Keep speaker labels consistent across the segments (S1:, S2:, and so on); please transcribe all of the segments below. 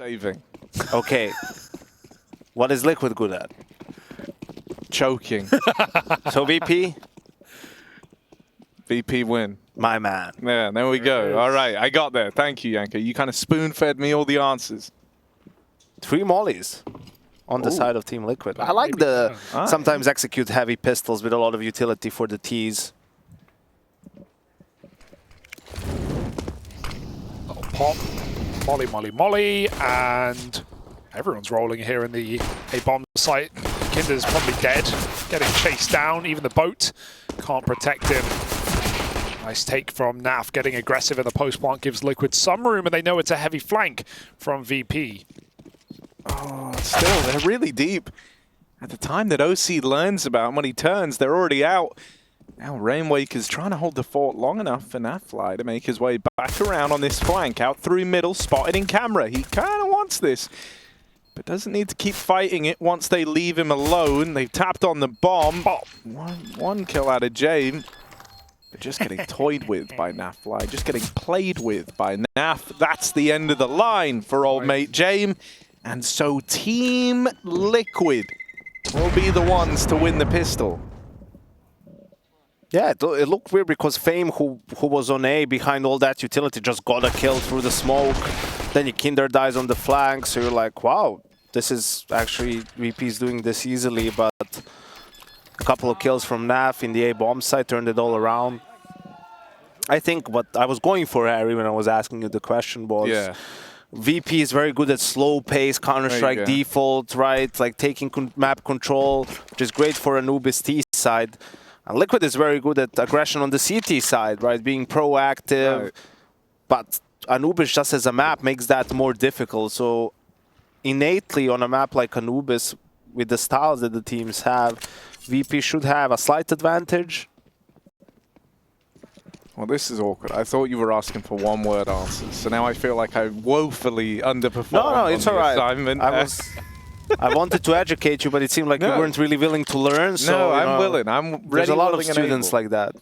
S1: Saving.
S2: Okay. What is Liquid good at?
S1: Choking.
S2: So VP?
S1: VP win.
S2: My man.
S1: Yeah, there we go. All right, I got there. Thank you, Yanka. You kind of spoon-fed me all the answers.
S2: 3 mollies on the side of Team Liquid. I like the sometimes execute heavy pistols with a lot of utility for the Ts.
S3: Little pop. Molly, molly, molly. And everyone's rolling here in the A-bomb site. Kinder's probably dead. Getting chased down. Even the boat can't protect him. Nice take from Naf, getting aggressive in the post plant gives Liquid some room, and they know it's a heavy flank from VP.
S1: Oh, still, they're really deep. At the time that oSee learns about him, when he turns, they're already out. Now Rainwaker's trying to hold the fort long enough for Nafly to make his way back around on this flank, out through middle, spotted in camera. He kind of wants this, but doesn't need to keep fighting it once they leave him alone. They've tapped on the bomb. One kill out of Jame. They're just getting toyed with by Nafly, just getting played with by Naf. That's the end of the line for old mate Jame. And so Team Liquid will be the ones to win the pistol.
S2: Yeah, it looked weird because Fame, who was on A behind all that utility, just got a kill through the smoke. Then YEKINDAR dies on the flank, so you're like, wow, this is actually, VP's doing this easily, but a couple of kills from Naf in the A-bomb side turned it all around. I think what I was going for, Harry, when I was asking you the question was, VP is very good at slow pace, Counter-Strike default, right? Like taking map control, which is great for Anubis T side. And Liquid is very good at aggression on the CT side, right? Being proactive. Right. But Anubis just as a map makes that more difficult. So innately on a map like Anubis, with the styles that the teams have, VP should have a slight advantage.
S1: Well, this is awkward. I thought you were asking for one-word answers, so now I feel like I woefully underperformed.
S2: No, it's all right.
S1: Assignment.
S2: I wanted to educate you, but it seemed like you weren't really willing to learn. So
S1: no, I'm willing. I'm ready.
S2: There's a lot of students like that.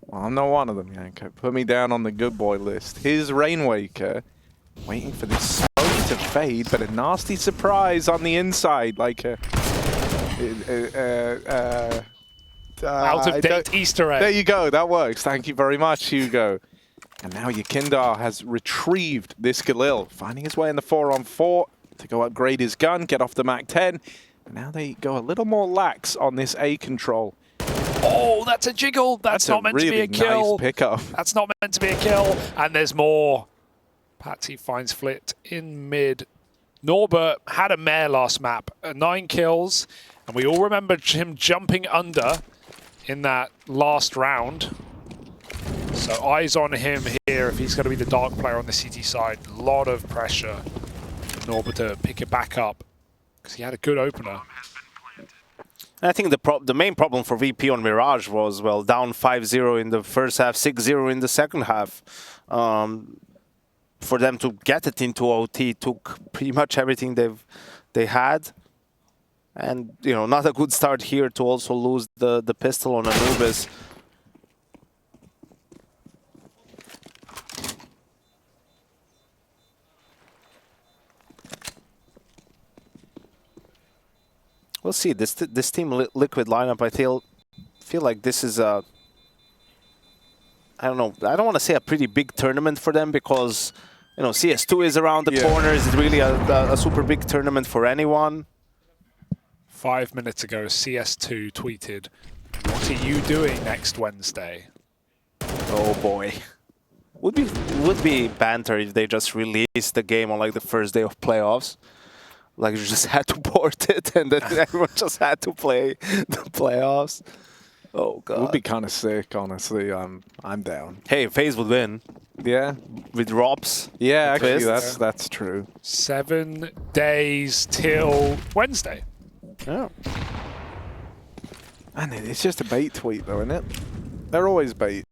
S1: Well, I'm not one of them, Yanko. Put me down on the good boy list. Here's Rainwaker, waiting for this smoke to fade, but a nasty surprise on the inside, like a
S3: out-of-date Easter egg.
S1: There you go. That works. Thank you very much, Hugo. And now YEKINDAR has retrieved this Galil, finding his way in the 4-on-4 to go upgrade his gun, get off the MAC-10. And now they go a little more lax on this A control.
S3: Oh, that's a jiggle. That's not meant to be a kill.
S1: Nice pickup.
S3: That's not meant to be a kill. And there's more. Patsi finds Flit in mid. Norbert had a mare last map, 9 kills. And we all remember him jumping under in that last round. So eyes on him here if he's going to be the dark player on the CT side. A lot of pressure for Norbert to pick it back up because he had a good opener.
S2: I think the main problem for VP on Mirage was, well, down 5-0 in the first half, 6-0 in the second half. For them to get it into OT took pretty much everything they had. And, you know, not a good start here to also lose the pistol on Anubis. We'll see. This Team Liquid lineup, I feel like this is a, I don't know, I don't want to say a pretty big tournament for them because, you know, CS2 is around the corner. It's really a super big tournament for anyone.
S3: 5 minutes ago, CS2 tweeted, "What are you doing next Wednesday?"
S2: Oh boy. Would be banter if they just released the game on like the first day of playoffs. Like you just had to port it and then everyone just had to play the playoffs. Oh god.
S1: It would be kind of sick, honestly. I'm down.
S2: Hey, FaZe would win.
S1: Yeah.
S2: With Robs.
S1: Yeah, actually that's true.
S3: 7 days till Wednesday.
S2: Yeah.
S1: And it's just a bait tweet though, isn't it? They're always baiting.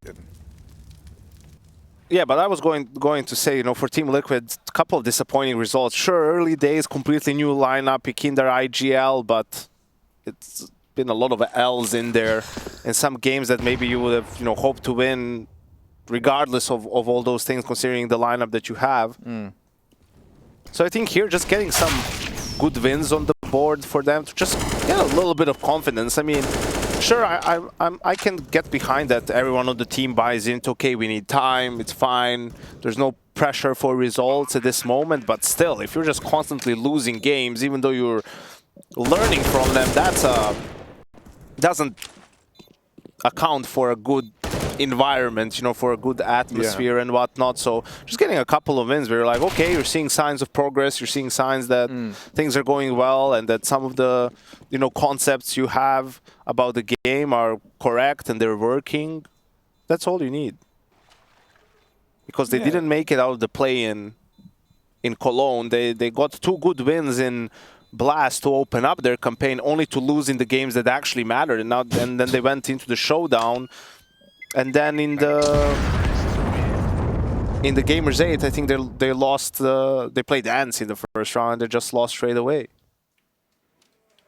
S2: Yeah, but I was going to say, you know, for Team Liquid, a couple of disappointing results. Sure, early days, completely new lineup, YEKINDAR, IGL, but it's been a lot of L's in there. And some games that maybe you would have, you know, hoped to win regardless of all those things, considering the lineup that you have. So I think here just getting some good wins on the board for them to just get a little bit of confidence. I mean, sure, I can get behind that everyone on the team buys into, okay, we need time, it's fine, there's no pressure for results at this moment, but still, if you're just constantly losing games, even though you're learning from them, that's doesn't account for a good environment, you know, for a good atmosphere and whatnot. So just getting a couple of wins where you're like, okay, you're seeing signs of progress, you're seeing signs that things are going well and that some of the, you know, concepts you have about the game are correct and they're working. That's all you need. Because they didn't make it out of the play-in in Cologne. They got 2 good wins in Blast to open up their campaign, only to lose in the games that actually mattered. And then they went into the showdown. And then in the Gamers 8, I think they lost. They played Ants in the first round. They just lost straight away.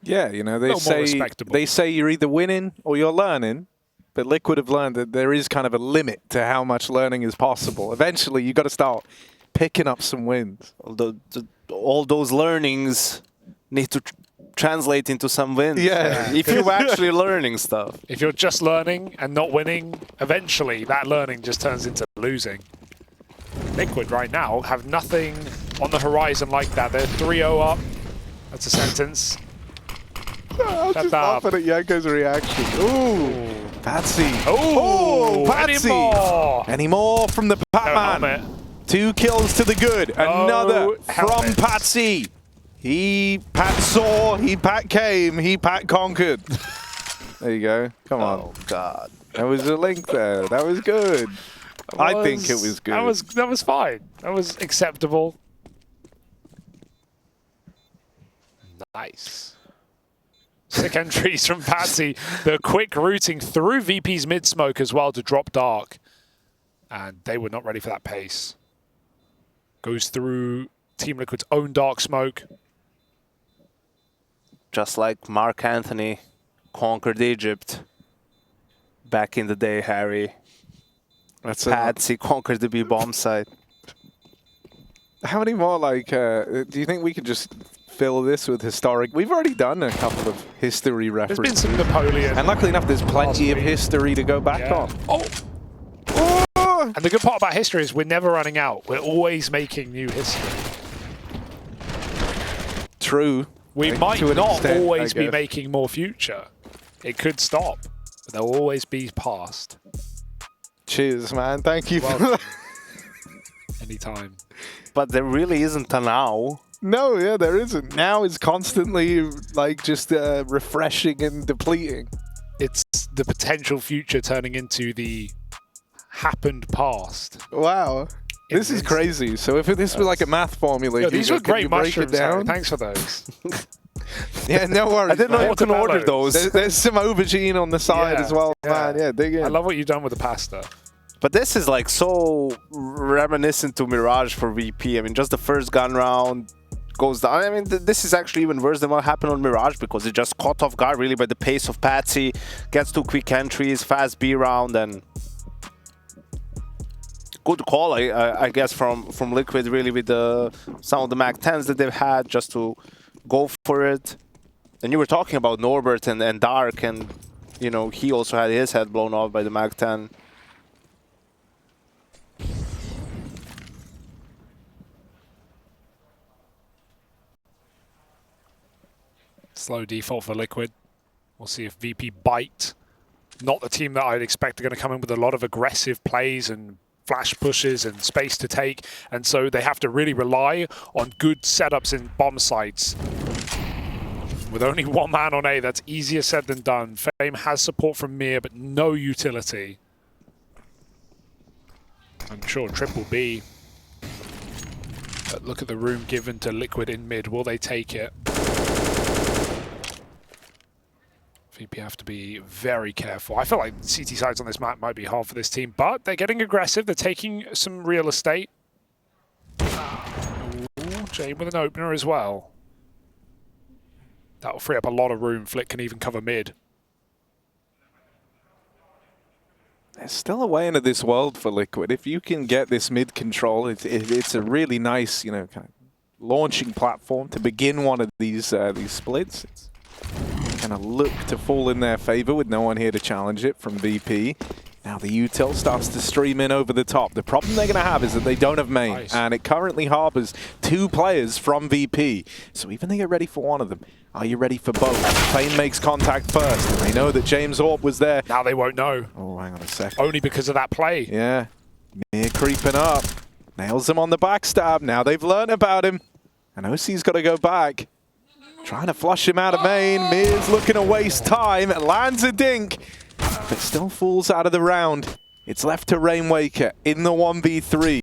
S1: Yeah, you know, they say you're either winning or you're learning. But Liquid have learned that there is kind of a limit to how much learning is possible. Eventually, you've got to start picking up some wins.
S2: All those learnings need to translate into some wins.
S1: Yeah.
S2: If you're actually learning stuff.
S3: If you're just learning and not winning, eventually that learning just turns into losing. Liquid right now have nothing on the horizon like that. They're 3-0 up. That's a sentence.
S1: I was just laughing at Yanko's reaction. Ooh. Patsi.
S3: Oh,
S1: Patsi. Any more from the Patman. 2 kills to the good. Another from Patsi. He Pat saw, he Pat came, he Pat conquered. There you go. Come on.
S2: Oh God.
S1: There was a link there. That was good. I think it was good.
S3: That was fine. That was acceptable. Nice. Sick entries from Patsi. The quick routing through VP's mid-smoke as well to drop dark. And they were not ready for that pace. Goes through Team Liquid's own dark smoke.
S2: Just like Mark Anthony conquered Egypt back in the day, Harry. Patsi conquered the B-bomb site.
S1: How many more, like, do you think we could just fill this with historic? We've already done a couple of history references.
S3: There's been some Napoleon.
S1: And luckily enough, there's plenty of history to go back on.
S3: Oh! And the good part about history is we're never running out. We're always making new history.
S1: True.
S3: We might not always be making more future. It could stop, but there'll always be past.
S1: Cheers, man. Thank you for that.
S3: Anytime.
S2: But there really isn't a now.
S1: No, yeah, there isn't. Now is constantly, like, just refreshing and depleting.
S3: It's the potential future turning into the happened past.
S1: Wow. This is crazy. So if this was like a math formula,
S3: no, these were great mushrooms.
S1: Down?
S3: Thanks for those.
S1: Yeah, no worries.
S2: I didn't know you can order those.
S1: There's some aubergine on the side as well, man. Yeah, dig in.
S3: I love what you've done with the pasta.
S2: But this is like so reminiscent to Mirage for VP. I mean, just the first gun round goes down. I mean, this is actually even worse than what happened on Mirage because it just caught off guard really by the pace of Patsi, gets 2 quick entries, fast B round, and good call, I guess, from Liquid really with some of the Mag 10s that they've had just to go for it. And you were talking about Norbert and Dark, and you know he also had his head blown off by the Mag 10.
S3: Slow default for Liquid. We'll see if VP bite. Not the team that I'd expect are going to come in with a lot of aggressive plays and flash pushes and space to take, and so they have to really rely on good setups in bomb sites. With only 1 man on A, that's easier said than done. Fame has support from Mir, but no utility. I'm sure Triple B. But look at the room given to Liquid in mid. Will they take it? VP have to be very careful. I feel like CT sides on this map might be hard for this team, but they're getting aggressive. They're taking some real estate. Ooh, Jame with an opener as well. That will free up a lot of room. Flick can even cover mid.
S1: There's still a way into this world for Liquid. If you can get this mid control, it's a really nice, you know, kind of launching platform to begin one of these splits. It's going to look to fall in their favor with no one here to challenge it from VP. Now the util starts to stream in over the top. The problem they're going to have is that they don't have main, and it currently harbors 2 players from VP. So even they get ready for one of them, are you ready for both? Fame makes contact first, and they know that James Orb was there.
S3: Now they won't know.
S1: Oh, hang on a second.
S3: Only because of that play.
S1: Yeah. Mir creeping up. Nails him on the backstab. Now they've learned about him. And oSee's got to go back. Trying to flush him out of main. Mir's looking to waste time. Lands a dink. But still falls out of the round. It's left to Rainwaker in the 1v3.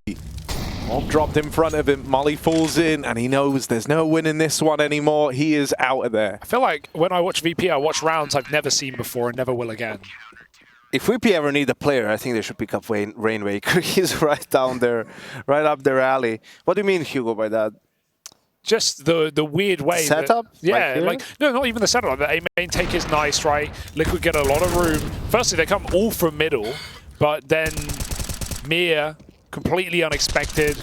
S1: Orb dropped in front of him. Molly falls in, and he knows there's no win in this one anymore. He is out of there.
S3: I feel like when I watch VP, I watch rounds I've never seen before and never will again.
S2: If VP ever need a player, I think they should pick up Rainwaker. He's right down there, right up their alley. What do you mean, Hugo, by that?
S3: Just the weird way.
S2: Setup?
S3: Yeah, like no, not even the setup. The A main take is nice, right? Liquid get a lot of room. Firstly, they come all from middle, but then Mir, completely unexpected.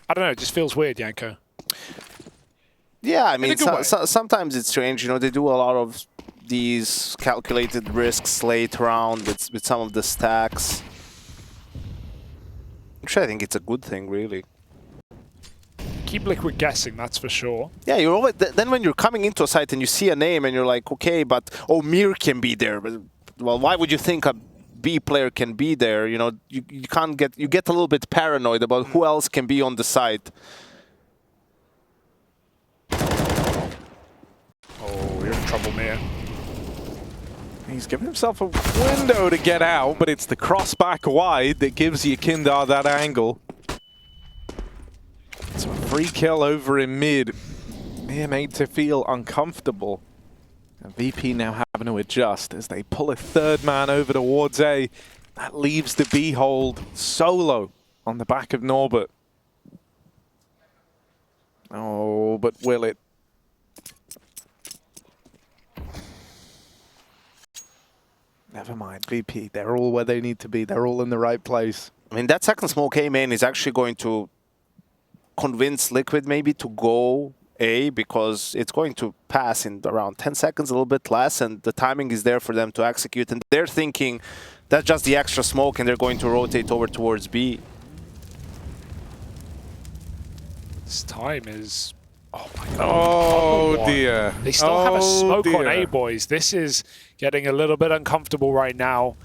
S3: I don't know, it just feels weird, Yanko.
S2: Yeah, I mean, sometimes it's strange. You know, they do a lot of these calculated risks late round with some of the stacks. Which I think it's a good thing, really.
S3: Keep Liquid guessing, that's for sure.
S2: Yeah, you're always, then when you're coming into a site and you see a name and you're like, okay, but oh, Mir can be there. But, well, why would you think a B player can be there? You know, you can't get, you get a little bit paranoid about who else can be on the site.
S3: Oh, you're in trouble, Mir.
S1: He's given himself a window to get out, but it's the cross back wide that gives YEKINDAR that angle. So a free kill over in mid. Mir made to feel uncomfortable. And VP now having to adjust as they pull a third man over towards A. That leaves the B hold solo on the back of Norbert. Oh, but will it? Never mind, VP. They're all where they need to be. They're all in the right place.
S2: I mean, that second smoke A main is actually going to convince Liquid maybe to go A, because it's going to pass in around 10 seconds, a little bit less, and the timing is there for them to execute. And they're thinking that's just the extra smoke, and they're going to rotate over towards B.
S3: This time is... Oh my god.
S1: Oh dear.
S3: They still have a smoke on
S1: dear.
S3: A, boys. This is getting a little bit uncomfortable right now.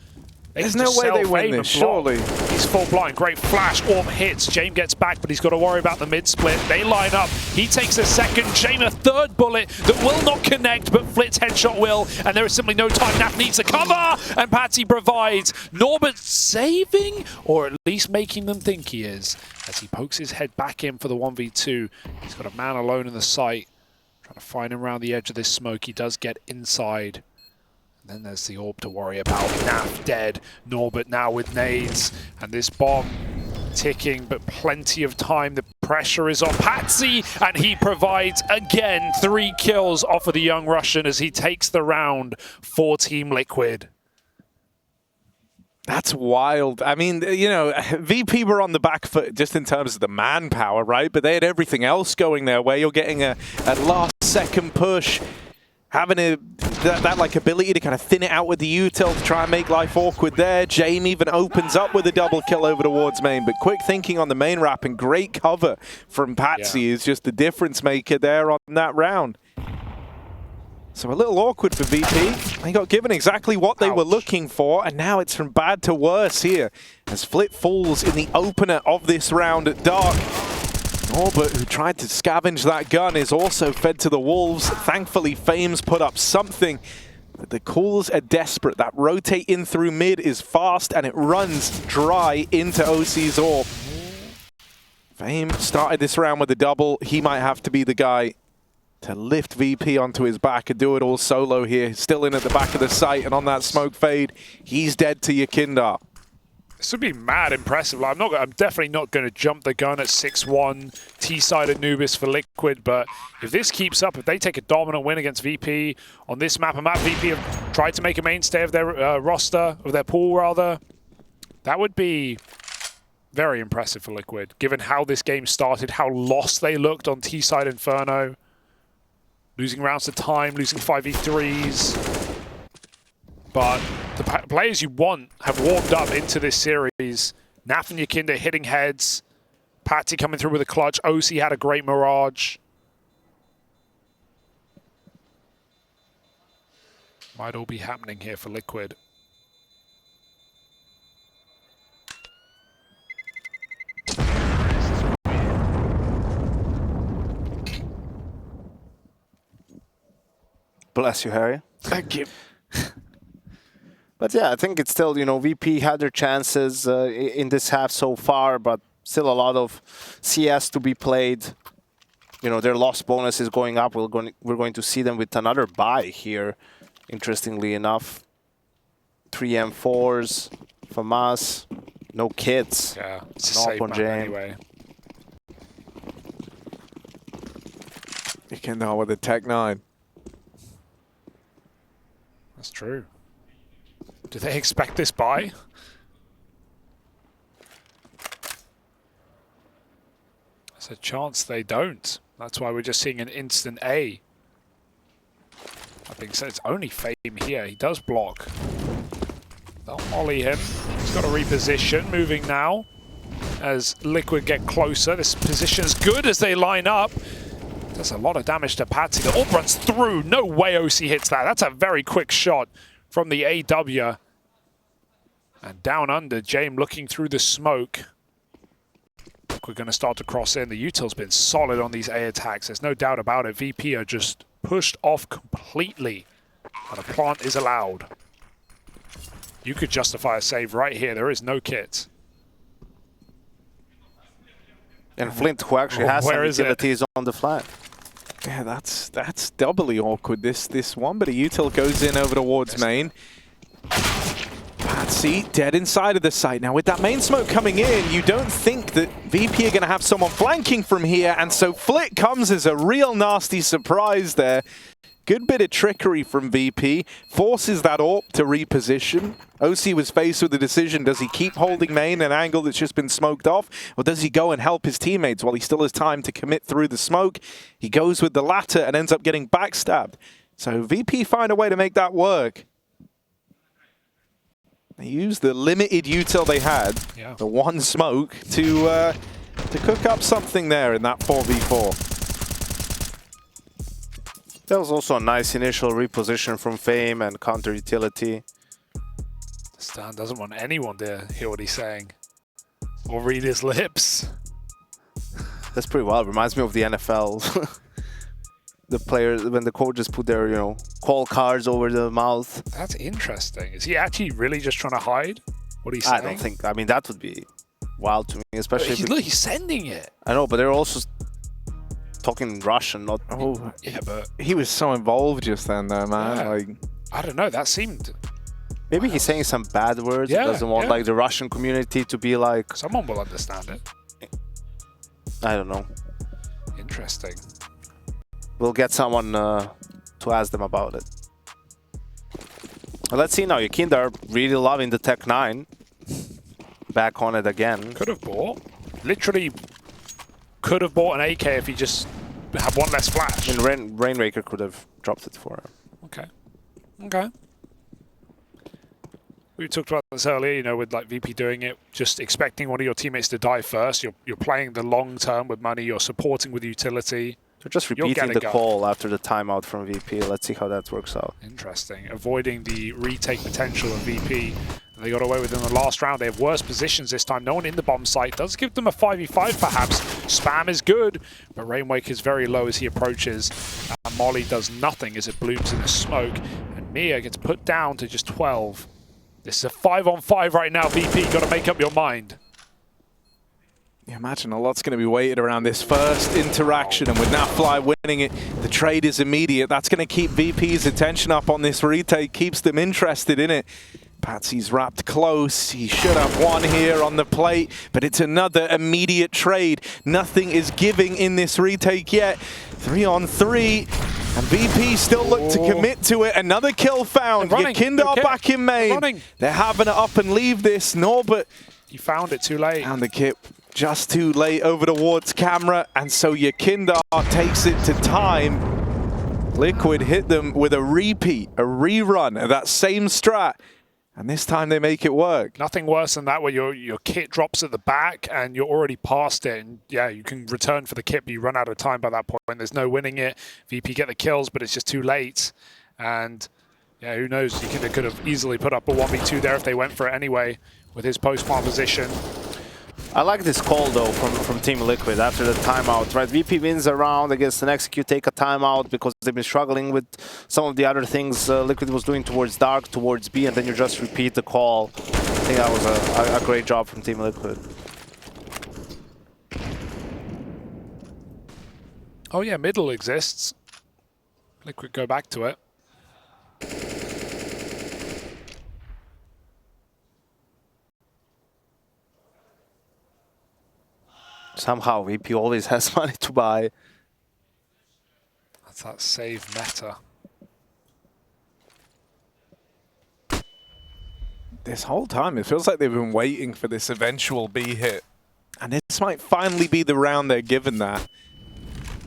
S1: There's no way they win this, surely.
S3: He's full blind. Great flash. Orb hits. Jame gets back, but he's got to worry about the mid-split. They line up. He takes a second. Jame a third bullet that will not connect, but Flit's headshot will. And there is simply no time. Naf needs a cover, and Patsi provides. Norbert saving, or at least making them think he is, as he pokes his head back in for the 1v2. He's got a man alone in the site. Trying to find him around the edge of this smoke. He does get inside. And then there's the orb to worry about. Naf dead. Norbert now with nades. And this bomb ticking, but plenty of time. The pressure is on Patsi, and he provides, again, 3 kills off of the young Russian as he takes the round for Team Liquid.
S1: That's wild. I mean, you know, VP were on the back foot just in terms of the manpower, right? But they had everything else going their way. You're getting a last-second push. Having that like ability to kind of thin it out with the util to try and make life awkward there. Jame even opens up with a double kill over towards main, but quick thinking on the main wrap and great cover from Patsi is just the difference maker there on that round. So a little awkward for VP. They got given exactly what they were looking for, and now it's from bad to worse here as Flit falls in the opener of this round at Dark. Norbert, who tried to scavenge that gun, is also fed to the wolves. Thankfully, Fame's put up something. But the calls are desperate. That rotate in through mid is fast, and it runs dry into oSee's orb. Fame started this round with a double. He might have to be the guy to lift VP onto his back and do it all solo here. Still in at the back of the site, and on that smoke fade, he's dead to YEKINDAR.
S3: This would be mad impressive. Like, I'm definitely not going to jump the gun at 6-1 T-side Anubis for Liquid, but if this keeps up, if they take a dominant win against VP on this map, VP have tried to make a mainstay of their roster, of their pool rather, that would be Very impressive for Liquid, given how this game started, how lost they looked on T-side Inferno. Losing rounds of time, losing 5v3s. But the players you want have warmed up into this series. Naf and YEKINDAR hitting heads. Patsi coming through with a clutch. oSee had a great Mirage. Might all be happening here for Liquid.
S2: Bless you, Harry.
S1: Thank you.
S2: But yeah, I think it's still, you know, VP had their chances in this half so far, but still a lot of CS to be played. You know, their loss bonus is going up. We're going to see them with another bye here, interestingly enough. 3 M4s from us. No kits.
S3: Yeah, it's a
S2: No
S3: safe
S2: on
S3: map
S2: Jame.
S3: anyway.
S1: YEKINDAR with the Tech 9.
S3: That's true. Do they expect this buy? There's a chance they don't. That's why we're just seeing an instant A. That being said, it's only Fame here. He does block. They'll molly him. He's got to reposition. Moving now as Liquid get closer. This position's good as they line up. Does a lot of damage to Patsi. The ult runs through. No way oSee hits that. That's a very quick shot from the AW. And down under, Jame looking through the smoke. We're going to start to cross in. The util's been solid on these A attacks. There's no doubt about it. VP are just pushed off completely. And a plant is allowed. You could justify a save right here. There is no kit.
S2: And Flint, who actually has some utilities on the flank.
S1: Yeah, that's doubly awkward, this one, but a util goes in over towards main. Patsi dead inside of the site. Now with that main smoke coming in, you don't think that VP are going to have someone flanking from here, and so Flit comes as a real nasty surprise there. Good bit of trickery from VP, forces that AWP to reposition. oSee was faced with the decision, does he keep holding main, an angle that's just been smoked off, or does he go and help his teammates while he still has time to commit through the smoke? He goes with the latter and ends up getting backstabbed. So VP find a way to make that work. They used the limited util they had, the one smoke, to cook up something there in that 4v4.
S2: That was also a nice initial reposition from Fame and counter utility.
S3: Stan doesn't want anyone to hear what he's saying or read his lips.
S2: That's pretty wild. Reminds me of the NFL. The players, when the coaches put their, you know, call cards over the mouth.
S3: That's interesting. Is he actually really just trying to hide what he's saying?
S2: I don't think. I mean, that would be wild to me, especially.
S3: Look, he's sending it.
S2: I know, but they're also talking Russian, not.
S1: Oh,
S3: yeah, but
S1: he was so involved just then, though, man.
S3: Yeah.
S1: Like,
S3: I don't know. That seemed.
S2: Maybe he's saying some bad words.
S3: Yeah,
S2: He doesn't want like the Russian community to be like.
S3: Someone will understand it.
S2: I don't know.
S3: Interesting.
S2: We'll get someone to ask them about it. Well, let's see now. YEKINDAR really loving the Tech 9. Back on it again.
S3: Could have bought. Literally could have bought an AK if he just had one less flash.
S2: I mean, Rainwaker could have dropped it for him.
S3: Okay. Okay. We talked about this earlier, you know, with like VP doing it, just expecting one of your teammates to die first. You're playing the long term with money. You're supporting with utility.
S2: They're just repeating the call after the timeout from VP. Let's see how that works out.
S3: Interesting. Avoiding the retake potential of VP. They got away with it in the last round. They have worse positions this time. No one in the bomb site. Does give them a 5v5 perhaps. Spam is good, but Rainwaker is very low as he approaches. Molly does nothing as it blooms in the smoke. And Mia gets put down to just 12. This is a 5-on-5 right now, VP. Got to make up your mind.
S1: you imagine a lot's going to be weighted around this first interaction, and with Nafly winning it, the trade is immediate. That's going to keep VP's attention up on this retake, keeps them interested in it. Patsi's wrapped close. He should have one here on the plate, but it's another immediate trade. Nothing is giving in this retake yet. 3-on-3, and VP still look to commit to it. Another kill found. YEKINDAR back in main. They're having it up and leave this. Norbert,
S3: He found it too late.
S1: And the kip just too late over towards camera, and so YEKINDAR takes it to time. Liquid hit them with a repeat, a rerun of that same strat, and this time they make it work.
S3: Nothing worse than that where your kit drops at the back and you're already past it, and yeah, you can return for the kit, but you run out of time by that point. There's no winning it. VP get the kills, but it's just too late. And yeah, who knows? They could have easily put up a 1v2 there if they went for it anyway with his post-farm position.
S2: I like this call though from Team Liquid after the timeout, right? VP wins a round against an Execute, take a timeout because they've been struggling with some of the other things Liquid was doing towards Dark, towards B, and then you just repeat the call. I think that was a great job from Team Liquid.
S3: Oh yeah, middle exists. Liquid go back to it.
S2: Somehow VP always has money to buy.
S3: That's that save meta.
S1: This whole time, it feels like they've been waiting for this eventual B hit. And this might finally be the round they're given that.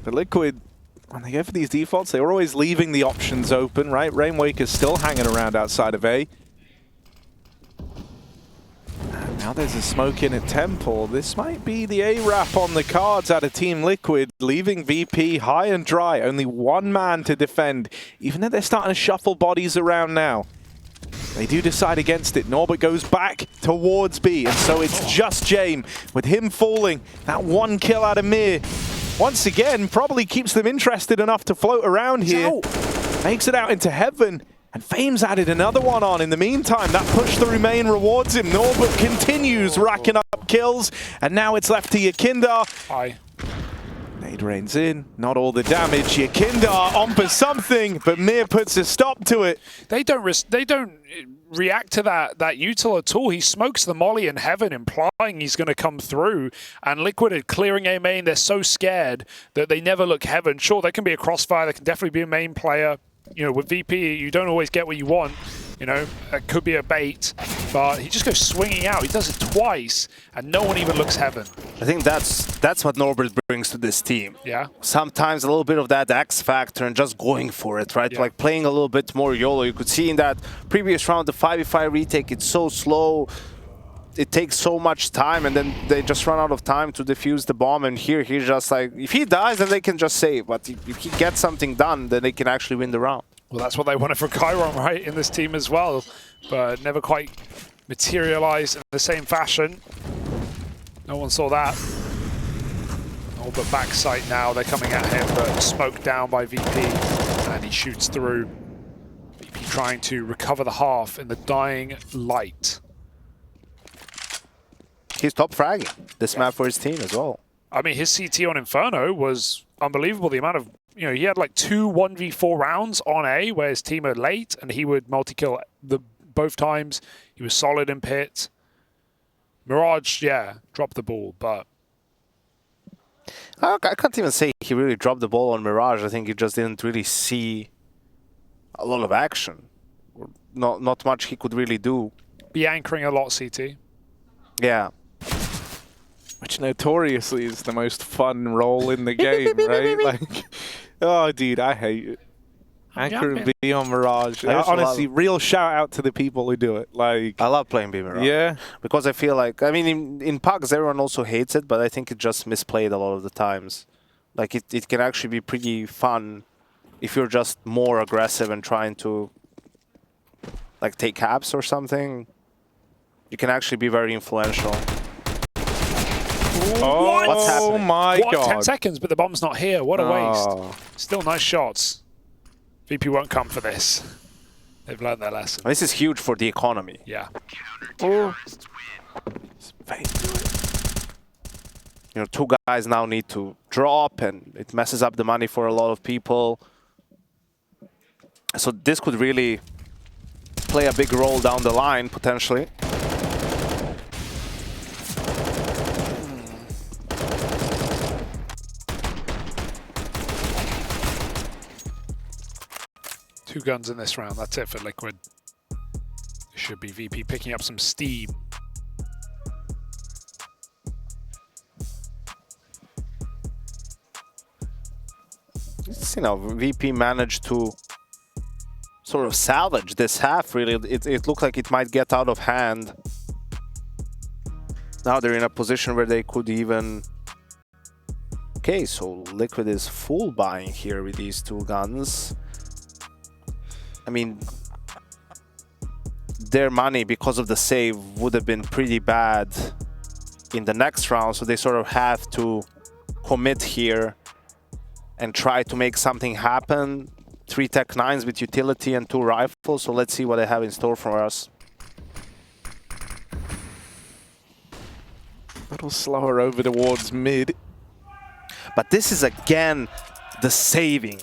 S1: But Liquid, when they go for these defaults, they're always leaving the options open, right? Rainwaker's still hanging around outside of A. And now there's a smoke in at Temple. This might be the A-Rap on the cards out of Team Liquid, leaving VP high and dry. Only one man to defend, even though they're starting to shuffle bodies around now. They do decide against it. Norbert goes back towards B, and so it's just Jame. With him falling, that one kill out of Mir, once again, probably keeps them interested enough to float around here. Makes it out into heaven, and Fame's added another one on in the meantime. That push through main rewards him. Norbert continues racking up kills, and now it's left to YEKINDAR.
S3: Aye.
S1: Nade rains in, not all the damage. YEKINDAR onto something, but Mir puts a stop to it.
S3: They don't react to that util at all. He smokes the molly in heaven, implying he's going to come through. And Liquid are clearing A main. They're so scared that they never look heaven. Sure, there can be a crossfire. There can definitely be a main player. You know, with VP, you don't always get what you want. You know, it could be a bait, but he just goes swinging out. He does it twice, and no one even looks heaven.
S2: I think that's what Norbert brings to this team.
S3: Yeah.
S2: Sometimes a little bit of that X factor and just going for it, right?
S3: Yeah.
S2: Like playing a little bit more YOLO. You could see in that previous round, the 5v5 retake, it's so slow. It takes so much time, and then they just run out of time to defuse the bomb. And here, he's just like, if he dies, then they can just save. But if he gets something done, then they can actually win the round.
S3: Well, that's what they wanted for Chiron, right, in this team as well, but never quite materialized in the same fashion. No one saw that. Oh, but backside now, they're coming at him, but smoked down by VP, and he shoots through. VP trying to recover the half in the dying light.
S2: He's top fragging this map for his team as well.
S3: I mean, his CT on Inferno was unbelievable. The amount of, you know, he had like 2 1v4 rounds on A where his team are late and he would multi-kill both times. He was solid in pit. Mirage, yeah, dropped the ball, but...
S2: I can't even say he really dropped the ball on Mirage. I think he just didn't really see a lot of action. Not much he could really do.
S3: Be anchoring a lot, CT.
S2: Yeah.
S1: Which notoriously is the most fun role in the game, right? Like, oh, dude, I hate it. Anchor and B on Mirage. Honestly, real shout out to the people who do it. Like,
S2: I love playing B Mirage.
S1: Yeah.
S2: Because I feel like, I mean, in pugs, everyone also hates it, but I think it just misplayed a lot of the times. Like, it can actually be pretty fun if you're just more aggressive and trying to, like, take caps or something. You can actually be very influential.
S1: Oh,
S2: what's happening?
S1: My God.
S3: 10 seconds, but the bomb's not here. What a waste. Still nice shots. VP won't come for this. They've learned their lesson.
S2: This is huge for the economy.
S3: Yeah.
S2: You know, 2 guys now need to drop, and it messes up the money for a lot of people. So this could really play a big role down the line, potentially.
S3: Two guns in this round. That's it for Liquid. It should be VP picking up some steam.
S2: you know, VP managed to sort of salvage this half, really. It looked like it might get out of hand. Now they're in a position where they could even... Okay, so Liquid is full buying here with these two guns. I mean, their money, because of the save, would have been pretty bad in the next round, so they sort of have to commit here and try to make something happen. 3 Tech 9s with utility and 2 rifles, so let's see what they have in store for us.
S1: A little slower over towards mid.
S2: But this is again the saving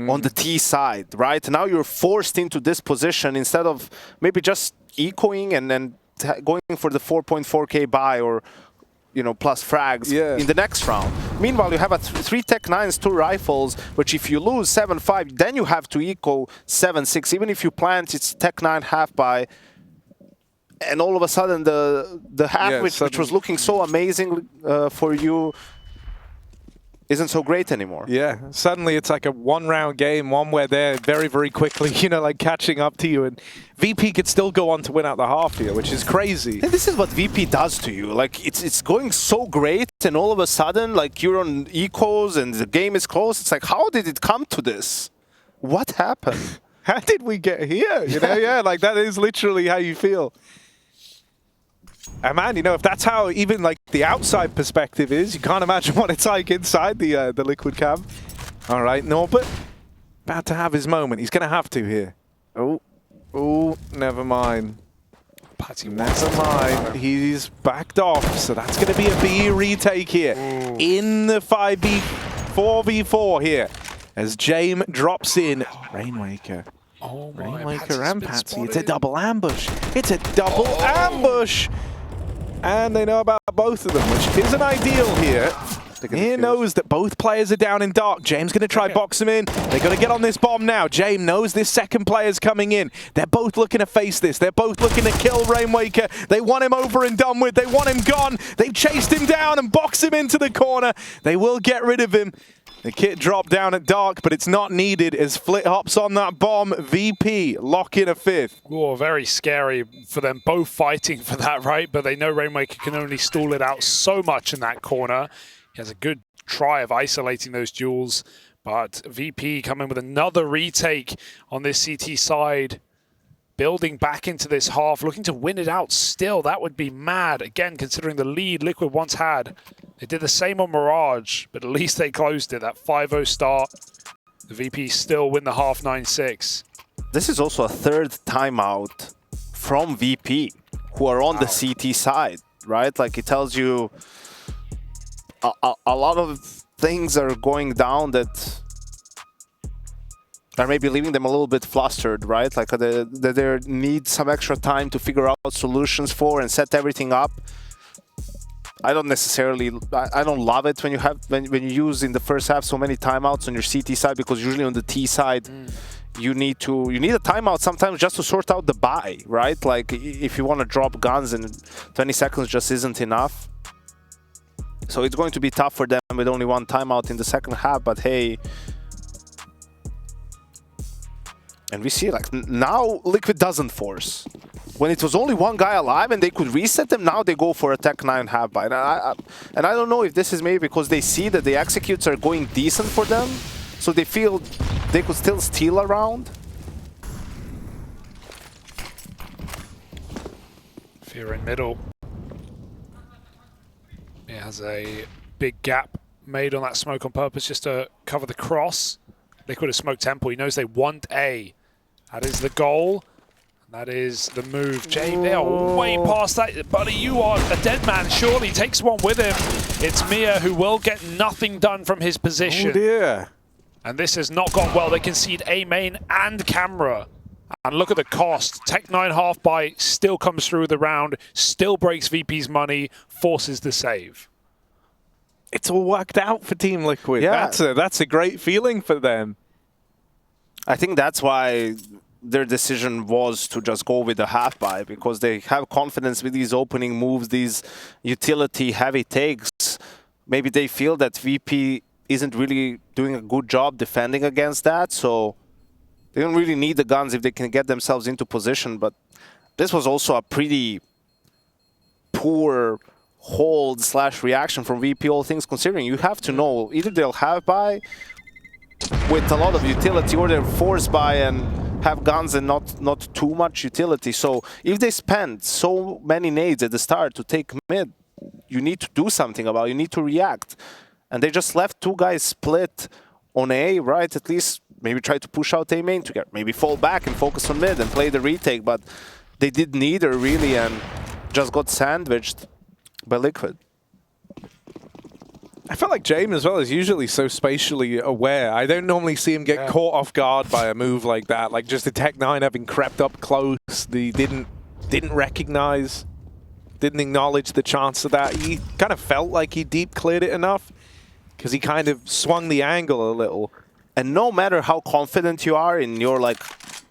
S2: on the T side, right? Now you're forced into this position instead of maybe just ecoing and then going for the 4.4k buy or, you know, plus frags in the next round. Meanwhile, you have a 3 Tech 9s, 2 rifles, which if you lose 7-5, then you have to eco 7-6. Even if you plant, it's Tech 9 half buy. And all of a sudden, the half, which was looking so amazing for you, isn't so great anymore.
S1: Yeah, suddenly it's like a one-round game, one where they're very, very quickly, you know, like catching up to you. And VP could still go on to win out the half here, which is crazy.
S2: And this is what VP does to you. Like, it's going so great, and all of a sudden, like, you're on ecos and the game is close. It's like, how did it come to this? What happened?
S1: How did we get here? You know, yeah, like that is literally how you feel. And man, you know, if that's how even like the outside perspective is, you can't imagine what it's like inside the Liquid camp. All right, Norbert, about to have his moment. He's going to have to here. Oh, never mind.
S3: Patsi,
S1: never mind. He's backed off, so that's going to be a B retake here. In the 4v4 here, as Jame drops in. Rainwaker.
S3: Oh my,
S1: Rainwaker and Patsi. It's a double ambush. It's a double ambush. And they know about both of them, which isn't ideal here. He knows that both players are down in dark. Jame's going to try box him in. They're going to get on this bomb now. Jame knows this second player's coming in. They're both looking to face this. They're both looking to kill Rainwaker. They want him over and done with. They want him gone. They've chased him down and boxed him into the corner. They will get rid of him. The kit dropped down at dark, but it's not needed as Flit hops on that bomb. VP lock in a 5th.
S3: Oh, very scary for them both fighting for that, right? But they know Rainwaker can only stall it out so much in that corner. He has a good try of isolating those duels, but VP coming with another retake on this CT side. Building back into this half, looking to win it out still. That would be mad. Again, considering the lead Liquid once had. They did the same on Mirage, but at least they closed it. That 5-0 start. The VP still win the half 9-6.
S2: This is also a 3rd timeout from VP, who are on the CT side, right? Like, it tells you a lot of things are going down that are maybe leaving them a little bit flustered, right? Like they need some extra time to figure out solutions for and set everything up. I don't necessarily, I don't love it when you have when you use in the first half so many timeouts on your CT side, because usually on the T side you need a timeout sometimes just to sort out the buy, right? Like if you want to drop guns and 20 seconds just isn't enough. So it's going to be tough for them with only 1 timeout in the second half, but hey. And we see, like, now Liquid doesn't force. When it was only 1 guy alive and they could reset them, now they go for a Tech 9 half buy. And I don't know if this is maybe because they see that the executes are going decent for them, so they feel they could still steal a round.
S3: Fear in middle. It has a big gap made on that smoke on purpose just to cover the cross. Liquid has smoked Temple. He knows they want A. That is the goal. And that is the move. Jame, they are way past that. Buddy, you are a dead man. Surely takes one with him. It's Mia who will get nothing done from his position.
S1: Oh dear.
S3: And this has not gone well. They concede A main and camera. And look at the cost. Tech 9 half buy still comes through the round, still breaks VP's money, forces the save.
S1: It's all worked out for Team Liquid.
S2: Yeah.
S1: That's a great feeling for them.
S2: I think that's why their decision was to just go with the half buy, because they have confidence with these opening moves, these utility heavy takes. Maybe they feel that VP isn't really doing a good job defending against that, so they don't really need the guns if they can get themselves into position. But this was also a pretty poor hold / reaction from VP, all things considering. You have to know, either they'll have buy with a lot of utility, or they're forced buy and have guns and not too much utility. So if they spend so many nades at the start to take mid, you need to do something about it. You need to react. And they just left two guys split on A, right? At least maybe try to push out A main together. Maybe fall back and focus on mid and play the retake. But they did neither really and just got sandwiched by Liquid.
S1: I felt like Jame as well is usually so spatially aware. I don't normally see him get caught off guard by a move like that. Like just the Tech-9 having crept up close, he didn't recognize, didn't acknowledge the chance of that. He kind of felt like he deep cleared it enough because he kind of swung the angle a little.
S2: And no matter how confident you are in your like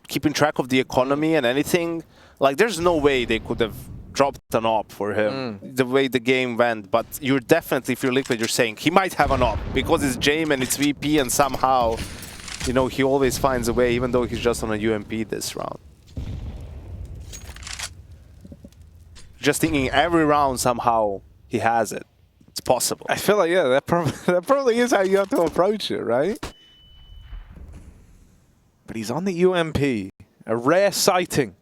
S2: keeping track of the economy and anything, like there's no way they could have dropped an op for him, the way the game went. But you're definitely, if you're Liquid, you're saying he might have an op because it's Jame and it's VP, and somehow, you know, he always finds a way, even though he's just on a UMP this round. Just thinking every round somehow he has it. It's possible.
S1: I feel like, yeah, that probably is how you have to approach it, right? But he's on the UMP, a rare sighting.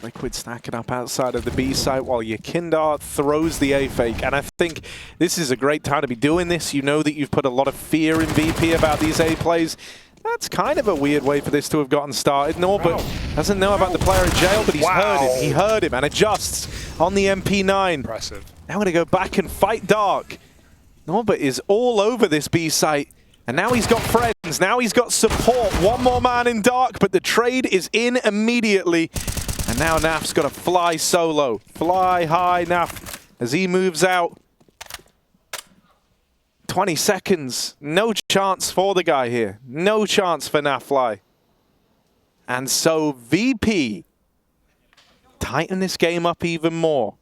S1: Liquid stacking up outside of the B site while YEKINDAR throws the A fake. And I think this is a great time to be doing this. You know that you've put a lot of fear in VP about these A plays. That's kind of a weird way for this to have gotten started. Norbert doesn't know about the player in jail, but he's heard him. He heard him and adjusts on the MP9.
S3: Impressive.
S1: Now going to go back and fight Dark. Norbert is all over this B site. And now he's got friends. Now he's got support. One more man in Dark, but the trade is in immediately. And now Naf's got to fly solo. Fly high, Naf, as he moves out. 20 seconds. No chance for the guy here. No chance for Nafly. And so VP tighten this game up even more.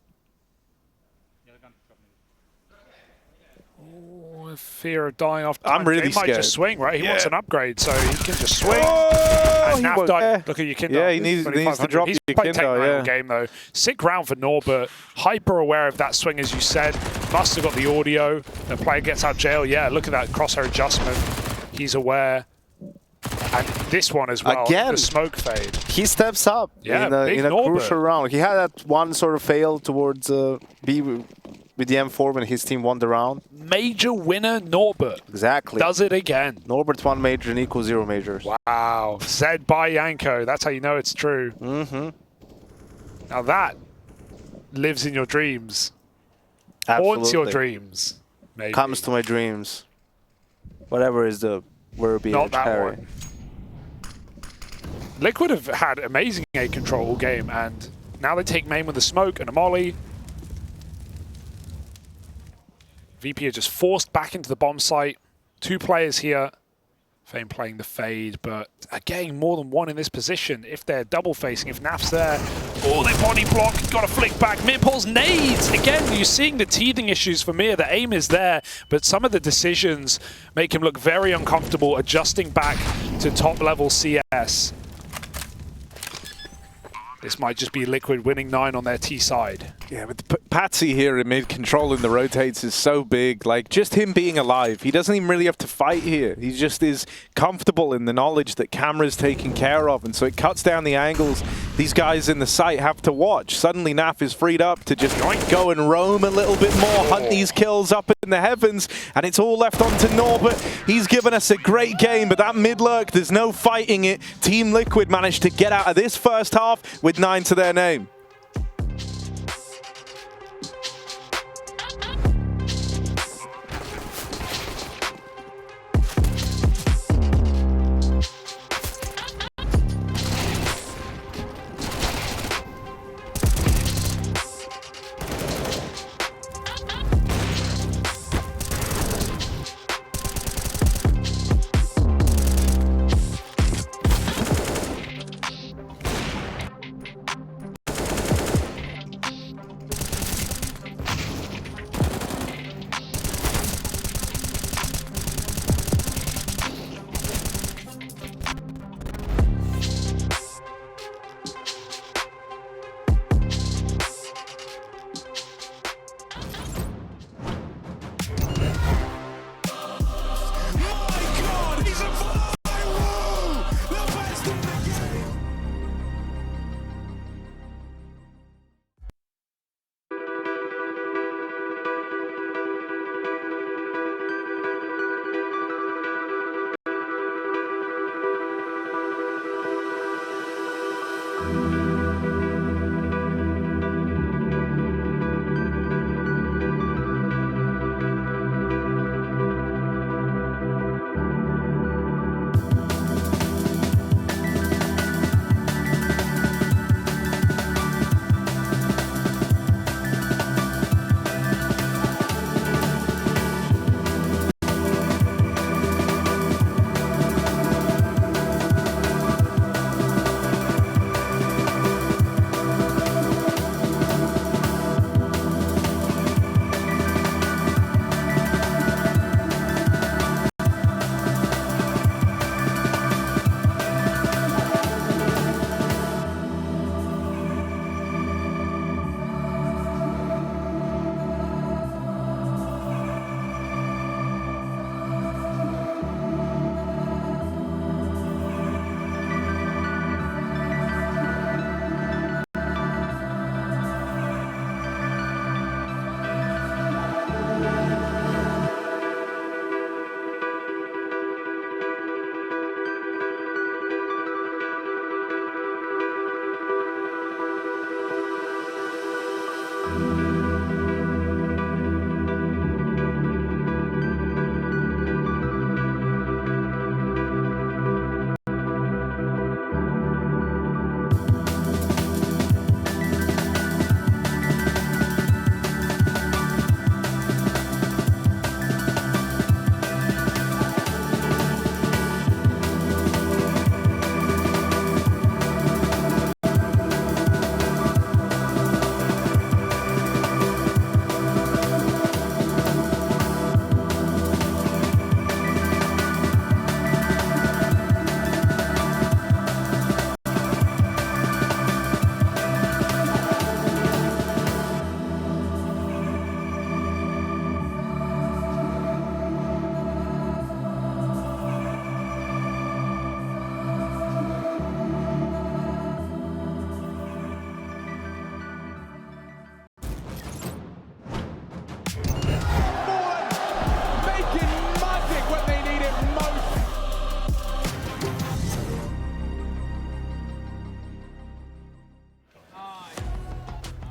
S3: Fear of dying off time.
S1: I'm really scared.
S3: He might just swing, right? He wants an upgrade, so he can just swing.
S1: Oh,
S3: and Naf died. Look at YEKINDAR.
S1: Yeah, he needs to drop
S3: He's
S1: YEKINDAR,
S3: taking game though. Sick round for Norbert. Hyper aware of that swing, as you said. Must have got the audio. The player gets out jail. Yeah, look at that crosshair adjustment. He's aware. And this one as well.
S2: Again,
S3: the smoke fade.
S2: He steps up in a crucial round. He had that one sort of fail towards B with the M4 when his team won the round.
S3: Major winner Norbert.
S2: Exactly.
S3: Does it again.
S2: Norbert 1 major and Eco 0 majors.
S3: Wow. Said by Yanko. That's how you know it's true. Now that lives in your dreams.
S2: Absolutely.
S3: Haunts your dreams. Maybe.
S2: Comes to my dreams. Whatever is the verbiage.
S3: Not that
S2: Harry.
S3: one. Liquid have had amazing A control all game, and now they take main with a smoke and a molly. VP are just forced back into the bomb site. 2 players here. Fame playing the fade, but again, more than one in this position. If they're double facing, if Naf's there, oh, they body block, got to flick back. Mir pulls nades. Again, you're seeing the teething issues for Mir. The aim is there, but some of the decisions make him look very uncomfortable adjusting back to top level CS. This might just be Liquid winning 9 on their T side.
S1: Yeah, but Patsi here in mid controlling the rotates is so big. Like, just him being alive. He doesn't even really have to fight here. He just is comfortable in the knowledge that camera's taken care of. And so it cuts down the angles these guys in the site have to watch. Suddenly Naf is freed up to just go and roam a little bit more, hunt these kills up in the heavens. And it's all left onto Norbert. He's given us a great game, but that mid lurk, there's no fighting it. Team Liquid managed to get out of this first half with 9 to their name.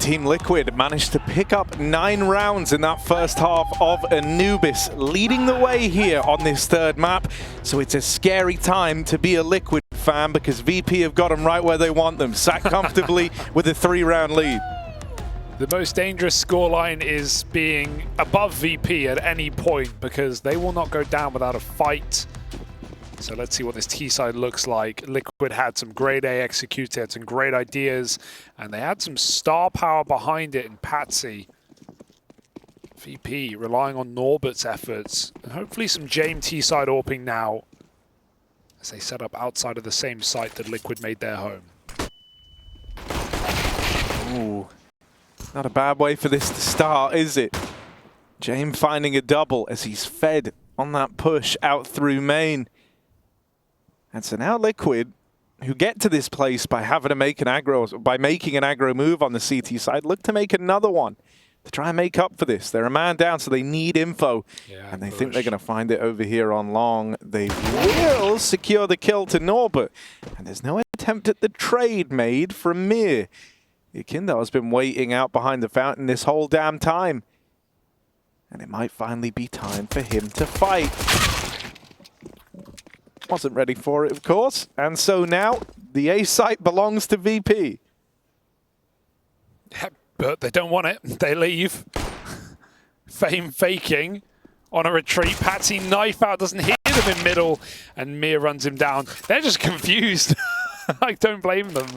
S1: Team Liquid managed to pick up 9 rounds in that first half of Anubis, leading the way here on this third map. So it's a scary time to be a Liquid fan because VP have got them right where they want them, sat comfortably with a 3-round lead.
S3: The most dangerous scoreline is being above VP at any point because they will not go down without a fight. So let's see what this T side looks like. Liquid had some grade A executed, had some great ideas, and they had some star power behind it in Patsi. VP relying on Norbert's efforts, and hopefully some Jame T side AWPing now as they set up outside of the same site that Liquid made their home.
S1: Ooh, not a bad way for this to start, is it? Jame finding a double as he's fed on that push out through main. And so now Liquid, who get to this place by having to make an aggro, by making an aggro move on the CT side, look to make another one to try and make up for this. They're a man down, so they need info.
S3: Yeah,
S1: and they think they're going to find it over here on long. They will secure the kill to Norbert. And there's no attempt at the trade made from Mir. YEKINDAR has been waiting out behind the fountain this whole damn time. And it might finally be time for him to fight. Wasn't ready for it, of course. And so now the A site belongs to VP.
S3: Yeah, but they don't want it. They leave. Fame faking on a retreat. Patsi knife out, doesn't hit them in middle, and Mir runs him down. They're just confused. I don't blame them.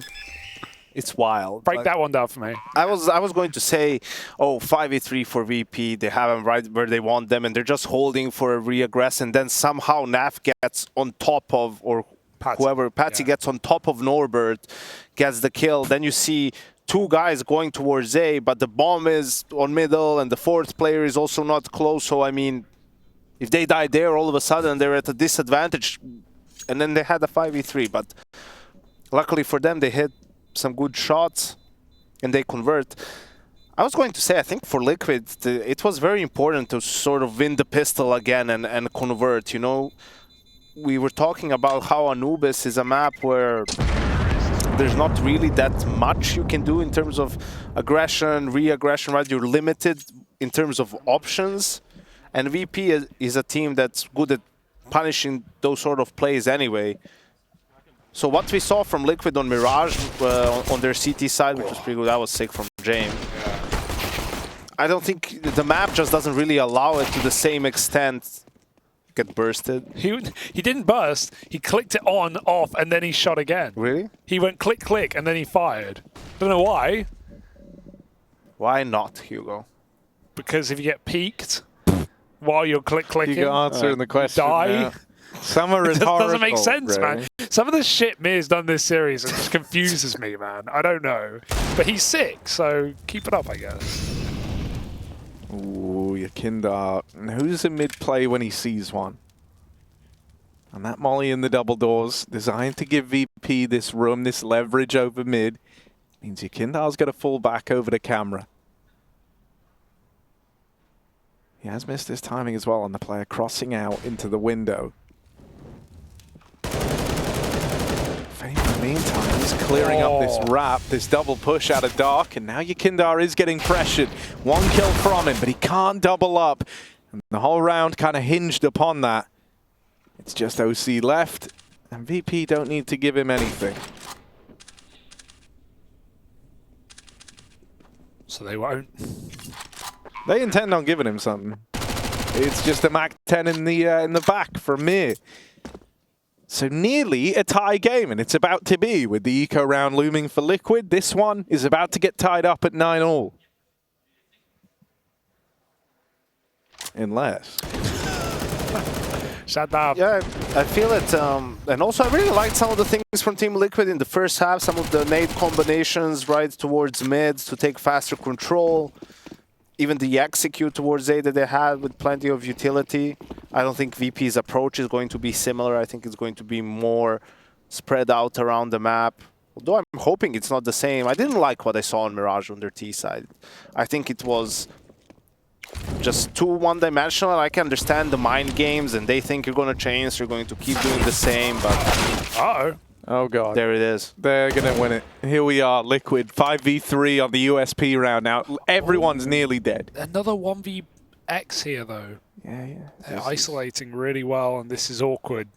S2: It's wild.
S3: Break that one down for me.
S2: I was going to say, oh, 5v3 for VP. They have them right where they want them, and they're just holding for a re-aggress, and then somehow Naf gets on top of, or
S3: Patsi.
S2: whoever, Patsi gets on top of Norbert, gets the kill. Then you see 2 guys going towards A, but the bomb is on middle, and the 4th player is also not close. So, I mean, if they die there, all of a sudden they're at a disadvantage, and then they had a 5v3. But luckily for them, they hit some good shots and they convert. I was going to say, I think for Liquid, it was very important to sort of win the pistol again and convert. You know, we were talking about how Anubis is a map where there's not really that much you can do in terms of aggression, re-aggression, right? You're limited in terms of options. And VP is a team that's good at punishing those sort of plays anyway. So what we saw from Liquid on Mirage on their CT side, which was pretty good, that was sick from Jame. I don't think the map just doesn't really allow it to the same extent get bursted.
S3: He didn't burst. He clicked it on, off, and then he shot again.
S2: Really?
S3: He went click, click, and then he fired. Don't know why.
S2: Why not, Hugo?
S3: Because if you get peeked while you're clicking,
S1: You got answering the question.
S3: die.
S1: Now. Some are
S3: It
S1: rhetorical,
S3: doesn't make sense,
S1: really.
S3: man. Some of the shit Mir's done this series it just confuses me, man. I don't know. But he's sick, so keep it up, I guess.
S1: Ooh, YEKINDAR. And who's in mid-play when he sees one? And that molly in the double doors, designed to give VP this room, this leverage over mid, means YEKINDAR's got to fall back over the camera. He has missed his timing as well on the player crossing out into the window. In the meantime, he's clearing up this wrap, this double push out of dark, and now YEKINDAR is getting pressured. 1 kill from him, but he can't double up. And the whole round kind of hinged upon that. It's just oSee left, and VP don't need to give him anything.
S3: So they won't.
S1: They intend on giving him something. It's just a Mach 10 in the back from Mir. So nearly a tie game, and it's about to be with the eco round looming for Liquid. This one is about to get tied up at 9-all. Unless.
S3: Shut up.
S2: Yeah, I feel it. And also, I really liked some of the things from Team Liquid in the first half. Some of the nade combinations right towards mids to take faster control. Even the execute towards A that they had with plenty of utility. I don't think VP's approach is going to be similar. I think it's going to be more spread out around the map. Although I'm hoping it's not the same. I didn't like what I saw on Mirage on their T side. I think it was just too one-dimensional. I can understand the mind games and they think you're going to change, so you're going to keep doing the same, but...
S3: Uh-oh.
S1: Oh, God.
S2: There it is.
S1: They're going to win it. Here we are, Liquid. 5v3 on the USP round now. Everyone's nearly dead.
S3: Another 1vX here, though.
S1: Yeah.
S3: They're isolating really well, and this is awkward.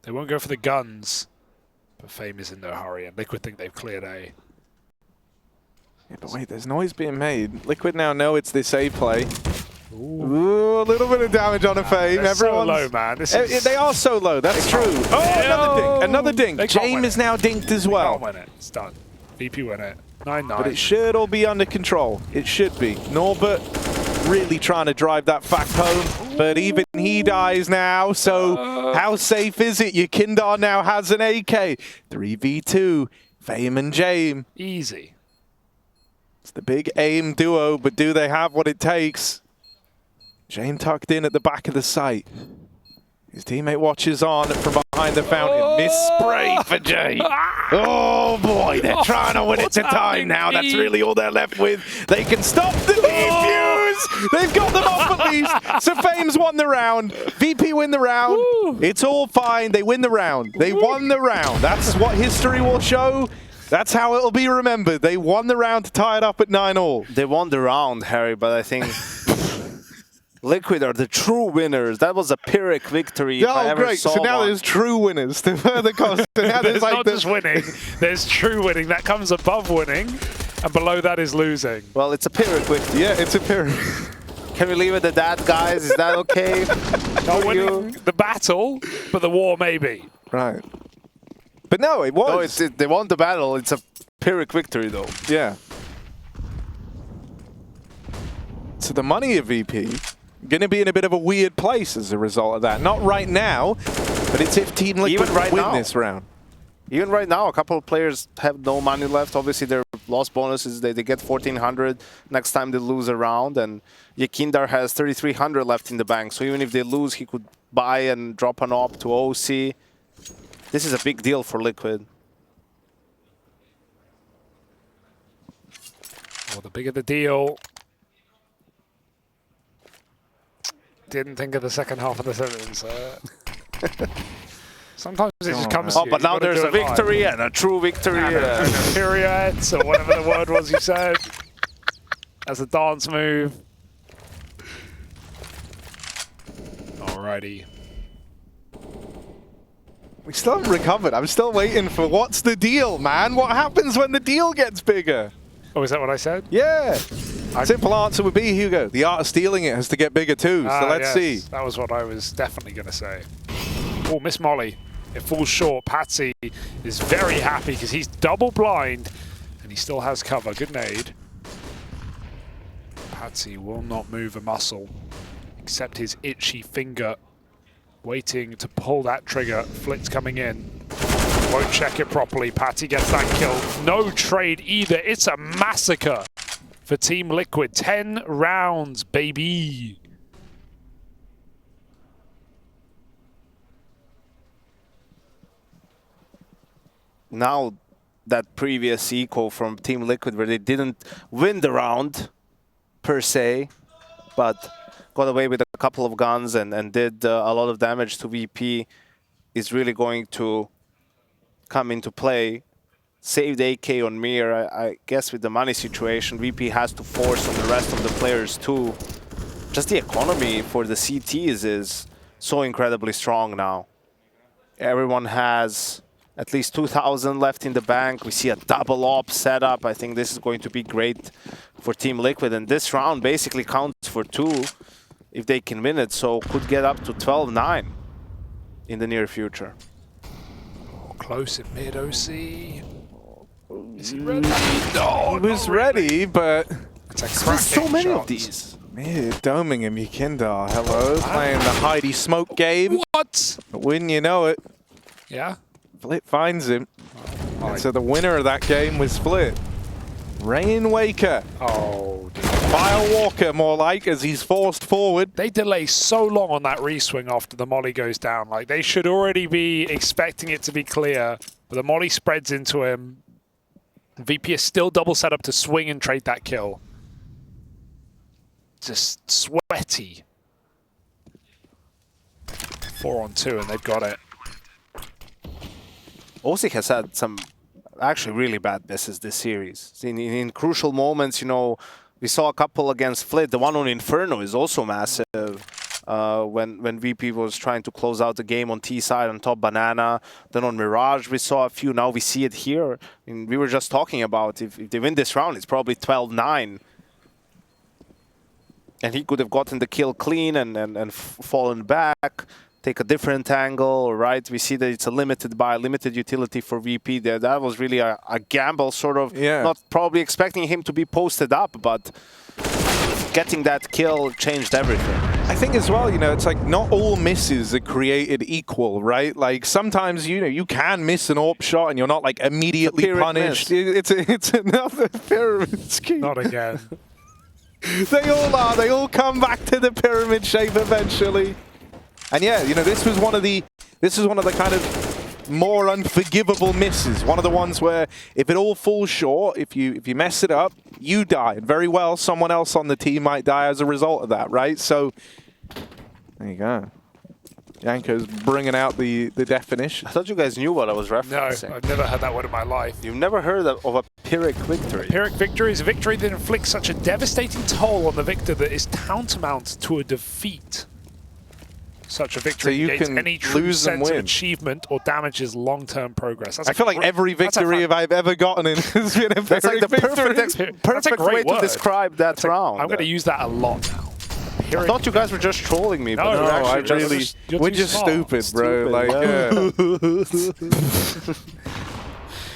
S3: They won't go for the guns, but Fame is in no hurry, and Liquid think they've cleared A.
S1: Yeah, but wait, there's noise being made. Liquid now know it's this A play. Ooh, a little bit of damage on a Fame.
S3: Everyone's so
S1: Everyone's
S3: low, man.
S1: They are so low. That's true. Oh, another dink. Jame is now dinked as well.
S3: Can't win it. It's done. VP win it. 9-9.
S1: But it should all be under control. It should be. Norbert really trying to drive that fact home, but even he dies now. So how safe is it? YEKINDAR now has an AK. 3v2. Fame and Jame.
S3: Easy.
S1: It's the big aim duo, but do they have what it takes? Jame tucked in at the back of the site. His teammate watches on from behind the fountain. Miss spray for Jame. Oh boy, they're trying to win it to time now. That's really all they're left with. They can stop the defuse. They've got them off at least. So Fame's won the round. VP win the round. It's all fine. They win the round. They won the round. That's what history will show. That's how it'll be remembered. They won the round to tie it up at 9-all.
S2: They won the round, Harry, but I think Liquid are the true winners. That was a Pyrrhic victory.
S1: Oh, great. So now there's true winners to further cost. Now
S3: there's
S1: like
S3: not just winning. There's true winning. That comes above winning, and below that is losing.
S2: Well, it's a Pyrrhic victory.
S1: Yeah, it's a Pyrrhic.
S2: Can we leave it at that, guys? Is that okay?
S3: Not winning the battle, but the war maybe.
S1: Right. But no, it was.
S2: No, they won the battle. It's a Pyrrhic victory, though.
S1: Yeah. So the money of VP going to be in a bit of a weird place as a result of that. Not right now, but it's if Team Liquid win this round.
S2: Even right now, a couple of players have no money left. Obviously, their loss bonuses, they get 1,400 next time they lose a round. And YEKINDAR has 3,300 left in the bank. So even if they lose, he could buy and drop an op to oSee. This is a big deal for Liquid.
S3: Well, the bigger the deal. Didn't think of the second half of the sentence. Sometimes it just comes to you.
S2: But now there's a victory and a true victory.
S3: And a period, or whatever the word was you said. As a dance move. Alrighty.
S1: We still haven't recovered. I'm still waiting for what's the deal, man? What happens when the deal gets bigger?
S3: Oh, is that what I said?
S1: Yeah. Simple answer would be, Hugo, the art of stealing it has to get bigger too. So let's see.
S3: That was what I was definitely going to say. Oh, Miss Molly. It falls short. Patsi is very happy because he's double blind and he still has cover. Good nade. Patsi will not move a muscle except his itchy finger, waiting to pull that trigger. Flit's coming in. Won't check it properly. Patsi gets that kill. No trade either. It's a massacre for Team Liquid. 10 rounds, baby.
S2: Now that previous eco from Team Liquid where they didn't win the round per se, but got away with a couple of guns and did a lot of damage to VP is really going to come into play. Saved AK on Mir. I guess with the money situation, VP has to force on the rest of the players too. Just the economy for the CTs is so incredibly strong now. Everyone has at least 2,000 left in the bank. We see a double op setup. I think this is going to be great for Team Liquid. And this round basically counts for 2 if they can win it. So could get up to 12-9 in the near future.
S3: Oh, close in mid, oSee. Is he ready? No,
S1: he was ready, but
S3: there's
S2: so many of these.
S1: Mid doming him, YEKINDAR. Hello, playing the hidey smoke game.
S3: What?
S1: But when you know it,
S3: Yeah.
S1: Flit finds him. And so the winner of that game was Flit. Rainwaker.
S3: Oh, dear.
S1: Firewalker, more like, as he's forced forward.
S3: They delay so long on that reswing after the molly goes down. Like, they should already be expecting it to be clear. But the molly spreads into him. VP is still double set up to swing and trade that kill. Just sweaty. 4 on 2, and they've got it.
S2: oSee has had some actually really bad misses this series. In crucial moments, you know, we saw a couple against Flit. The one on Inferno is also massive. When VP was trying to close out the game on T side on top banana. Then on Mirage we saw a few. Now we see it here. And we were just talking about if they win this round, it's probably 12-9. And he could have gotten the kill clean and fallen back, take a different angle, right? We see that it's a limited buy, limited utility for VP there. That was really a gamble, sort of.
S1: Yeah.
S2: Not probably expecting him to be posted up, but getting that kill changed everything.
S1: I think as well, you know, it's like not all misses are created equal, right? Like sometimes, you know, you can miss an AWP shot and you're not like immediately punished. It's another pyramid scheme.
S3: Not again.
S1: They all are. They all come back to the pyramid shape eventually. And yeah, you know, this was one of the kind of more unforgivable misses. One of the ones where if it all falls short, if you mess it up, you die. And very well, someone else on the team might die as a result of that, right? So there you go. Janko's bringing out the definition.
S2: I thought you guys knew what I was referencing.
S3: No, I've never heard that word in my life.
S2: You've never heard of a Pyrrhic victory?
S3: Pyrrhic victory is a victory that inflicts such a devastating toll on the victor that is tantamount to a defeat. Such a victory
S1: So you
S3: gains
S1: can
S3: any true
S1: lose and
S3: sense of
S1: win.
S3: achievement or damages long-term progress.
S1: I feel like every victory I've ever gotten in has been a
S2: That's like the
S1: victory.
S2: perfect way to describe that round.
S3: I'm going to use that a lot now.
S2: I thought you guys were just trolling me, but
S3: No,
S2: you're
S3: no,
S2: actually
S1: We're just stupid, bro. Like,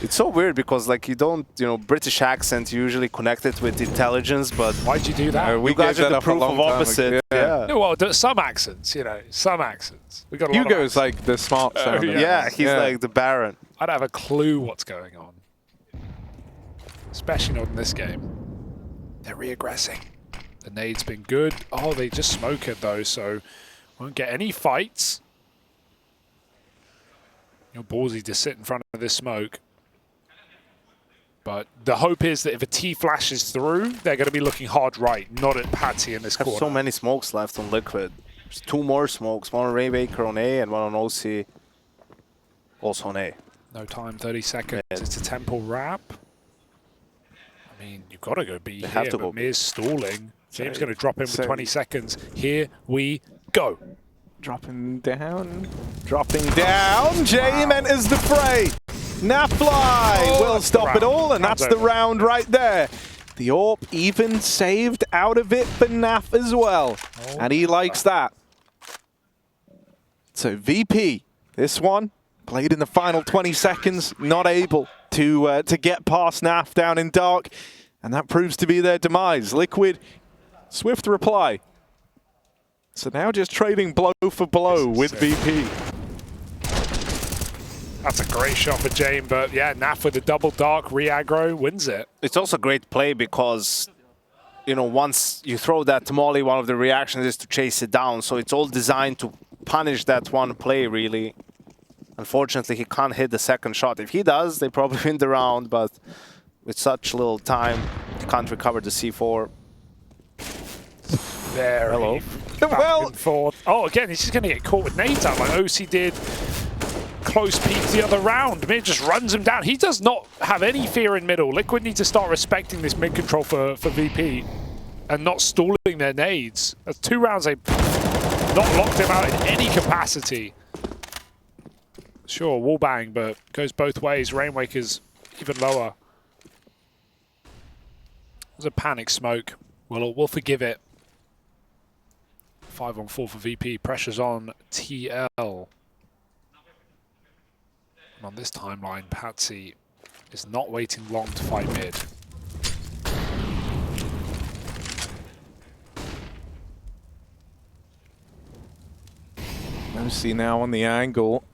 S2: It's so weird because, like, you don't, you know, British accent usually connected with intelligence, but
S3: Why'd you do that?
S1: we
S2: you guys
S1: gave
S2: are
S1: that
S2: the
S1: up a
S2: proof
S1: long
S2: of
S1: time ago.
S2: opposite. Yeah.
S3: No, well, some accents, you know, some accents. We got a lot of
S1: Hugo's
S3: accents.
S1: like the smart sound.
S3: yeah.
S2: Yeah, he's like the Baron.
S3: I don't have a clue what's going on. Especially not in this game. They're re-aggressing. The nade's been good. Oh, they just smoke it though, so won't get any fights. You're ballsy to sit in front of this smoke. But the hope is that if a T flashes through, they're going to be looking hard right, not at Patsi in this
S2: Have
S3: corner.
S2: so many smokes left on Liquid. There's 2 more smokes, one on Rainwaker on A and one on oSee also on A.
S3: No time, 30 seconds. It's a temple wrap. I mean, you've got to go B
S2: They
S3: here,
S2: have to
S3: but
S2: go B.
S3: Mir's stalling. James going to drop in with
S1: So-
S3: 20 seconds. Here we go.
S1: Dropping down. Dropping down. Jame enters the fray. Nafly will
S3: that's the
S1: stop it
S3: round.
S1: all, and
S3: Round's
S1: that's the
S3: over.
S1: round right there. The AWP even saved out of it for Naf as well. And he likes that. So VP, this one, played in the final 20 seconds, not able to get past Naf down in dark. And that proves to be their demise. Liquid, swift reply. So now just trading blow for blow with VP.
S3: That's a great shot for Jame, but yeah, Naf with the double dark re-aggro wins it.
S2: It's also great play because, you know, once you throw that molly, one of the reactions is to chase it down. So it's all designed to punish that one play, really. Unfortunately, he can't hit the second shot. If he does, they probably win the round, but with such little time, he can't recover the C4.
S3: There.
S2: Hello.
S1: Well,
S3: And forth. Oh, again, he's just going to get caught with nades out like oSee did. Close peek the other round. Mid just runs him down. He does not have any fear in middle. Liquid need to start respecting this mid control for VP and not stalling their nades. That's 2 rounds they've not locked him out in any capacity. Sure, wall bang, but goes both ways. Rainwaker's even lower. There's a panic smoke. We'll forgive it. 5-on-4 for VP. Pressure's on TL. And on this timeline, Patsi is not waiting long to fight mid.
S1: oSee now on the angle.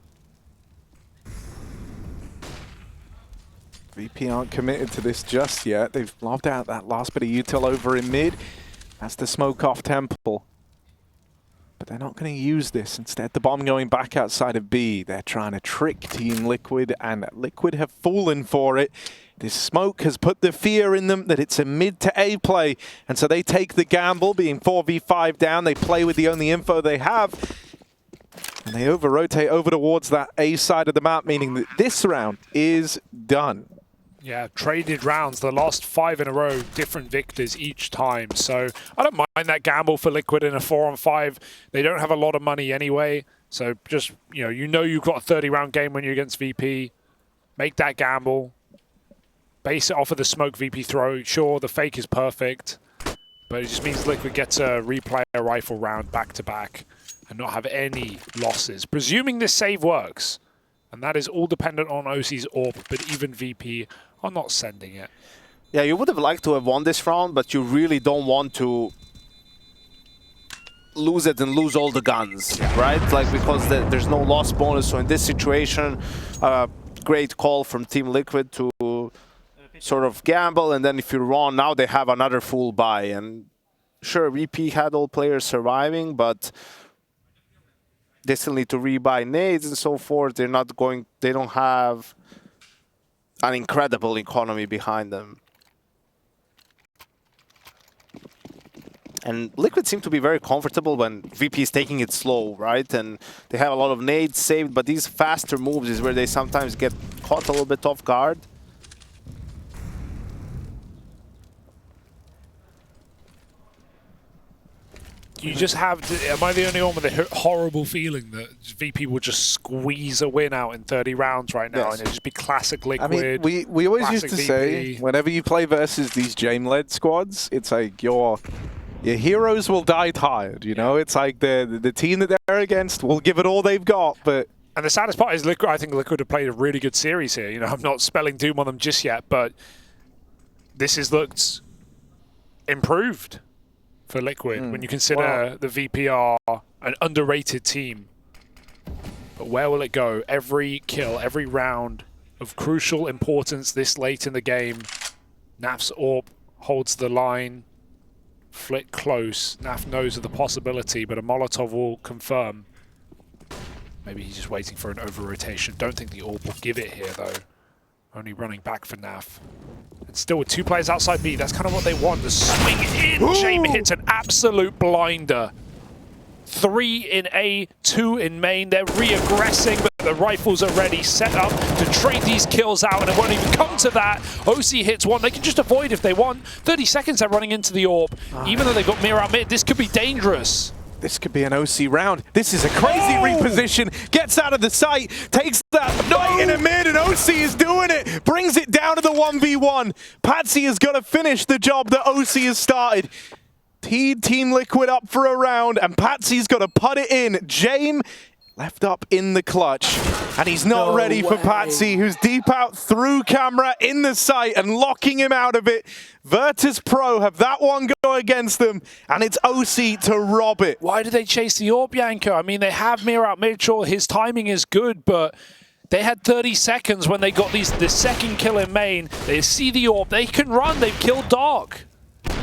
S1: VP aren't committed to this just yet. They've lobbed out that last bit of util over in mid. That's the smoke off temple. But they're not going to use this. Instead, the bomb going back outside of B. They're trying to trick Team Liquid, and Liquid have fallen for it. This smoke has put the fear in them that it's a mid to A play, and so they take the gamble, being 4v5 down. They play with the only info they have. And they over-rotate over towards that A side of the map, meaning that this round is done.
S3: Yeah, traded rounds. The last 5 in a row, different victors each time. So I don't mind that gamble for Liquid in a 4-on-5. They don't have a lot of money anyway. So just, you know you've got a 30-round game when you're against VP. Make that gamble. Base it off of the smoke VP throw. Sure, the fake is perfect. But it just means Liquid gets a replay a rifle round back-to-back and not have any losses. Presuming this save works. And that is all dependent on oSee's AWP, but even VP are not sending it.
S2: Yeah, you would have liked to have won this round, but you really don't want to lose it and lose all the guns, right? Like, because there's no loss bonus. So in this situation, great call from Team Liquid to sort of gamble, and then if you're wrong, now they have another full buy. And sure, VP had all players surviving, but they still need to rebuy nades and so forth. They don't have an incredible economy behind them. And Liquid seem to be very comfortable when VP is taking it slow, right? And they have a lot of nades saved, but these faster moves is where they sometimes get caught a little bit off guard.
S3: You just have to, am I the only one with a horrible feeling that VP will just squeeze a win out in 30 rounds right now?
S2: Yes.
S3: And it'll just be classic Liquid.
S1: I mean, we always used to say, whenever you play versus these Jame-led squads, it's like your heroes will die tired, you know? It's like the team that they're against will give it all they've got, but...
S3: And the saddest part is Liquid, I think Liquid have played a really good series here. You know, I'm not spelling doom on them just yet, but this has looked improved for Liquid when you consider the VPR an underrated team. But where will it go? Every kill, every round of crucial importance this late in the game. Naf's AWP holds the line. Flick close. Naf knows of the possibility, but a Molotov will confirm. Maybe he's just waiting for an over-rotation. Don't think the AWP will give it here, though. Only running back for Naf. And still with 2 players outside B, that's kind of what they want. The swing in! Jame hits an absolute blinder. 3 in A, 2 in main. They're re-aggressing, but the rifles are ready, set up to trade these kills out, and it won't even come to that. oSee hits 1. They can just avoid if they want. 30 seconds they're running into the AWP. Even though they've got mirror out mid, this could be dangerous.
S1: This could be an oSee round. This is a crazy reposition. Gets out of the sight, takes that fight in a mid, and oSee is doing it. Brings it down to the 1v1. Patsi has got to finish the job that oSee has started. Team Liquid up for a round, and Patsi's got to put it in. Jame left up in the clutch, and he's not ready for Patsi, who's deep out through camera in the sight and locking him out of it. Virtus.pro have that one go against them, and it's oSee to rob it.
S3: Why do they chase the AWP, Yanko? I mean, they have mirror out Mitchell. His timing is good, but they had 30 seconds when they got the second kill in main. They see the AWP. They can run. They've killed Dark.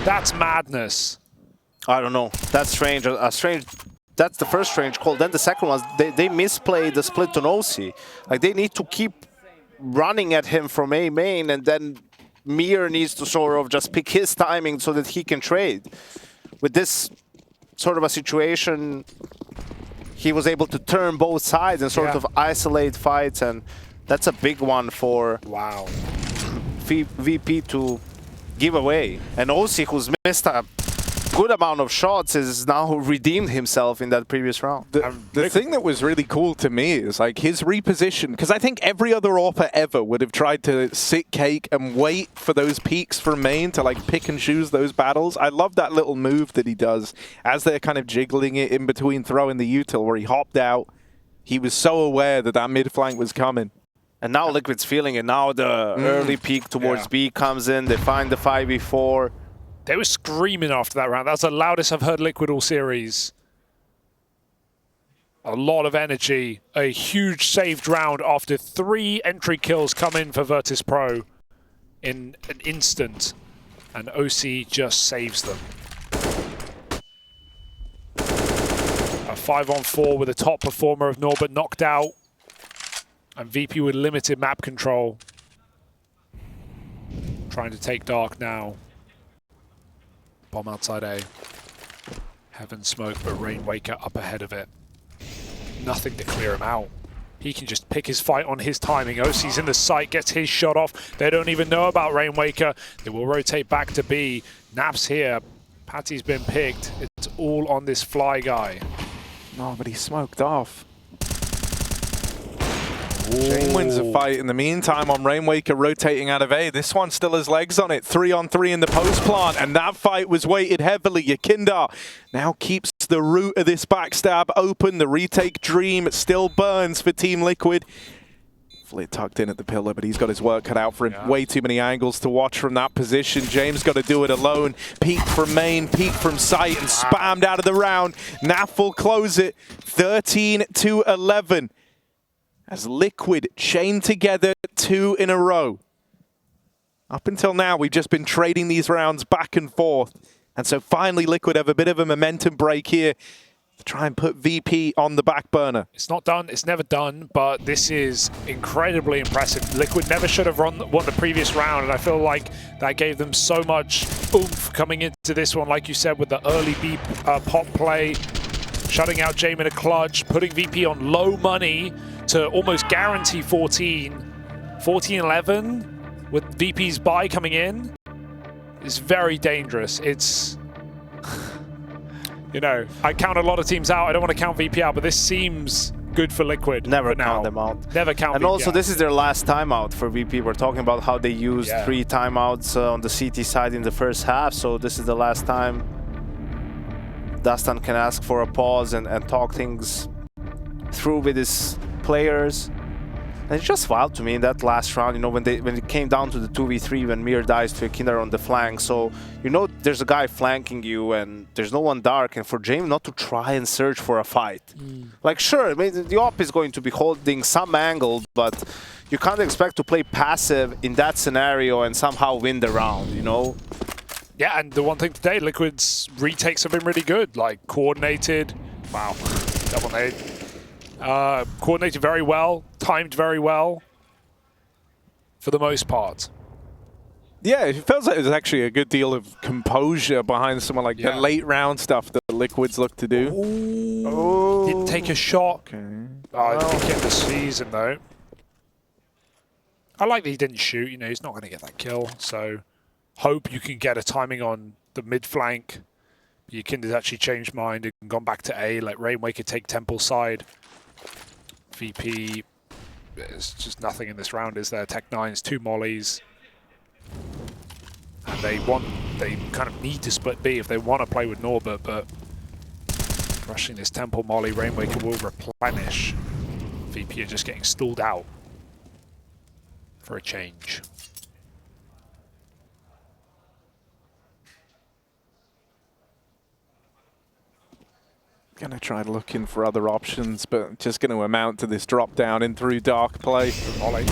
S3: That's madness.
S2: I don't know. That's strange. That's the first strange call. Then the second one, they misplayed the split on oSee. Like, they need to keep running at him from A main, and then Mir needs to sort of just pick his timing so that he can trade. With this sort of a situation, he was able to turn both sides and sort of isolate fights, and that's a big one for VP to give away. And oSee, who's missed a good amount of shots, is now redeemed himself in that previous round.
S1: The thing that was really cool to me is like his reposition, because I think every other AWPer ever would have tried to sit cake and wait for those peaks from main to like pick and choose those battles. I love that little move that he does as they're kind of jiggling it in between throwing the util, where he hopped out. He was so aware that that mid flank was coming.
S2: And now Liquid's feeling it. Now the early peak towards B comes in. They find the 5v4.
S3: They were screaming after that round. That's the loudest I've heard Liquid all series. A lot of energy. A huge saved round after 3 entry kills come in for Virtus.pro in an instant. And oSee just saves them. A 5-on-4 with the top performer of Norbert knocked out. And VP with limited map control. Trying to take Dark now. Bomb outside A. Heaven smoke, but Rainwaker up ahead of it. nothing to clear him out. He can just pick his fight on his timing. oSee's in the sight, gets his shot off. They don't even know about Rainwaker. They will rotate back to B. Nap's here. Patsy's been picked. It's all on this fly guy.
S1: No, but he's smoked off. Jame wins the fight in the meantime on Rainwaker rotating out of A. This one still has legs on it. 3-on-3 in the post plant, and that fight was weighted heavily. YEKINDAR now keeps the root of this backstab open. The retake dream still burns for Team Liquid. Flit tucked in at the pillar, but he's got his work cut out for him. Yeah. Way too many angles to watch from that position. Jame's got to do it alone. Peek from main, peek from sight, and spammed out of the round. Naf will close it 13-11. As Liquid chain together 2 in a row. Up until now, we've just been trading these rounds back and forth. And so finally, Liquid have a bit of a momentum break here to try and put VP on the back burner.
S3: It's not done. It's never done, but this is incredibly impressive. Liquid never should have won the previous round, and I feel like that gave them so much oomph coming into this one, like you said, with the early B pop play, shutting out Jame in a clutch, putting VP on low money to almost guarantee 14-11 with VP's buy coming in is very dangerous. It's, you know, I count a lot of teams out. I don't want to count VP out, but this seems good for Liquid.
S2: Never count them out.
S3: Never count
S2: and
S3: VP
S2: also,
S3: out.
S2: This is their last timeout for VP. We're talking about how they used 3 timeouts on the CT side in the first half, so this is the last time Dastan can ask for a pause and talk things through with his players. And it's just wild to me in that last round, you know, when it came down to the 2v3, when Mir dies to YEKINDAR on the flank. So, you know, there's a guy flanking you and there's no one dark, and for Jame not to try and search for a fight. Like, sure, I mean, the op is going to be holding some angle, but you can't expect to play passive in that scenario and somehow win the round, you know?
S3: Yeah, and the one thing today, Liquid's retakes have been really good, like coordinated. Wow, double nade. Coordinated very well, timed very well, for the most part.
S1: Yeah, it feels like there's actually a good deal of composure behind someone like the late round stuff that the Liquids look to do.
S3: Oh, didn't take a shot.
S1: Okay.
S3: Oh, I didn't get the season though. I like that he didn't shoot. You know, he's not going to get that kill. So hope you can get a timing on the mid flank. YEKINDAR's actually changed mind and gone back to A. Let Rainwaker take Temple side. VP, there's just nothing in this round, is there? Tech9's 2 mollies. And they kind of need to split B if they want to play with Norbert, but rushing this Temple molly, Rainwaker will replenish. VP are just getting stalled out for a change.
S1: Gonna try looking for other options, but just going to amount to this drop down in through dark play.
S3: Molly.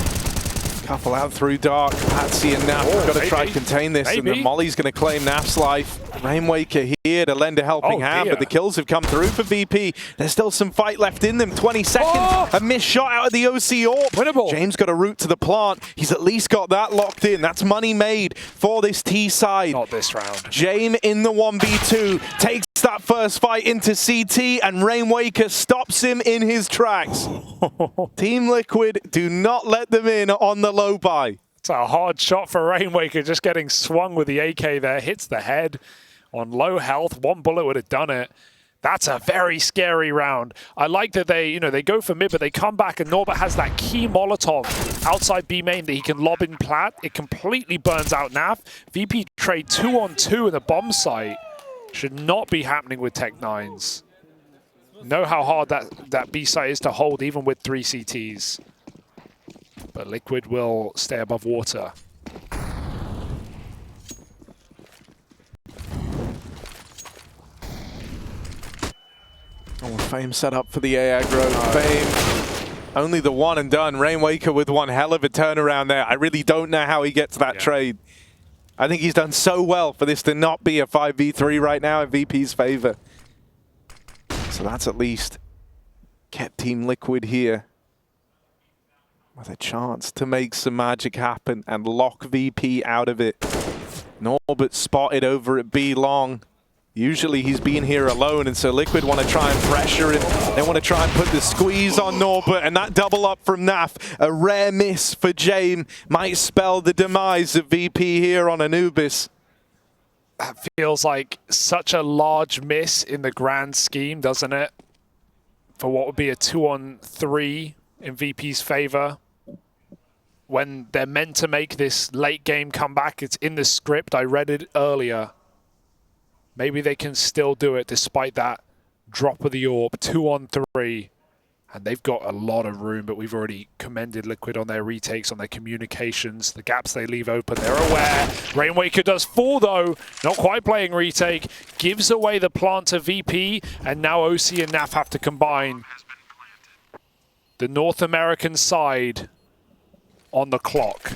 S1: Couple out through dark. Patsi and Naf got to try and contain this, and then Molly's going to claim Naf's life. Rainwaker here to lend a helping hand, but the kills have come through for VP. There's still some fight left in them. 20 seconds, a missed shot out of the oSee AWP.
S3: Winnable.
S1: James got a route to the plant. He's at least got that locked in. That's money made for this T side.
S3: Not this round.
S1: Jame in the 1v2 takes that first fight into CT, and Rainwaker stops him in his tracks. Team Liquid do not let them in on the low buy.
S3: It's a hard shot for Rainwaker, just getting swung with the AK there. Hits the head on low health. 1 bullet would have done it. That's a very scary round. I like that they go for mid, but they come back, and Norbert has that key Molotov outside B main that he can lob in plat. It completely burns out Naf. VP trade 2-on-2 in the bomb site. Should not be happening with Tech9s. Know how hard that B site is to hold, even with 3 CTs. But Liquid will stay above water.
S1: Oh, Fame set up for the A aggro. Fame, only the one and done. Rainwaker with one hell of a turnaround there. I really don't know how he gets that trade. I think he's done so well for this to not be a 5v3 right now in VP's favor. So that's at least kept Team Liquid here with a chance to make some magic happen and lock VP out of it. Norbert spotted over at B long. Usually he's been here alone, and so Liquid want to try and pressure him. They want to try and put the squeeze on Norbert, and that double up from Naf, a rare miss for Jame, might spell the demise of VP here on Anubis.
S3: That feels like such a large miss in the grand scheme, doesn't it? For what would be a 2-on-3 in VP's favor. When they're meant to make this late game comeback, it's in the script. I read it earlier. Maybe they can still do it despite that drop of the orb. 2-on-3. And they've got a lot of room, but we've already commended Liquid on their retakes, on their communications, the gaps they leave open. They're aware. Rainwaker does fall, though. Not quite playing retake. Gives away the plant to VP, and now oSee and Naf have to combine. The North American side on the clock.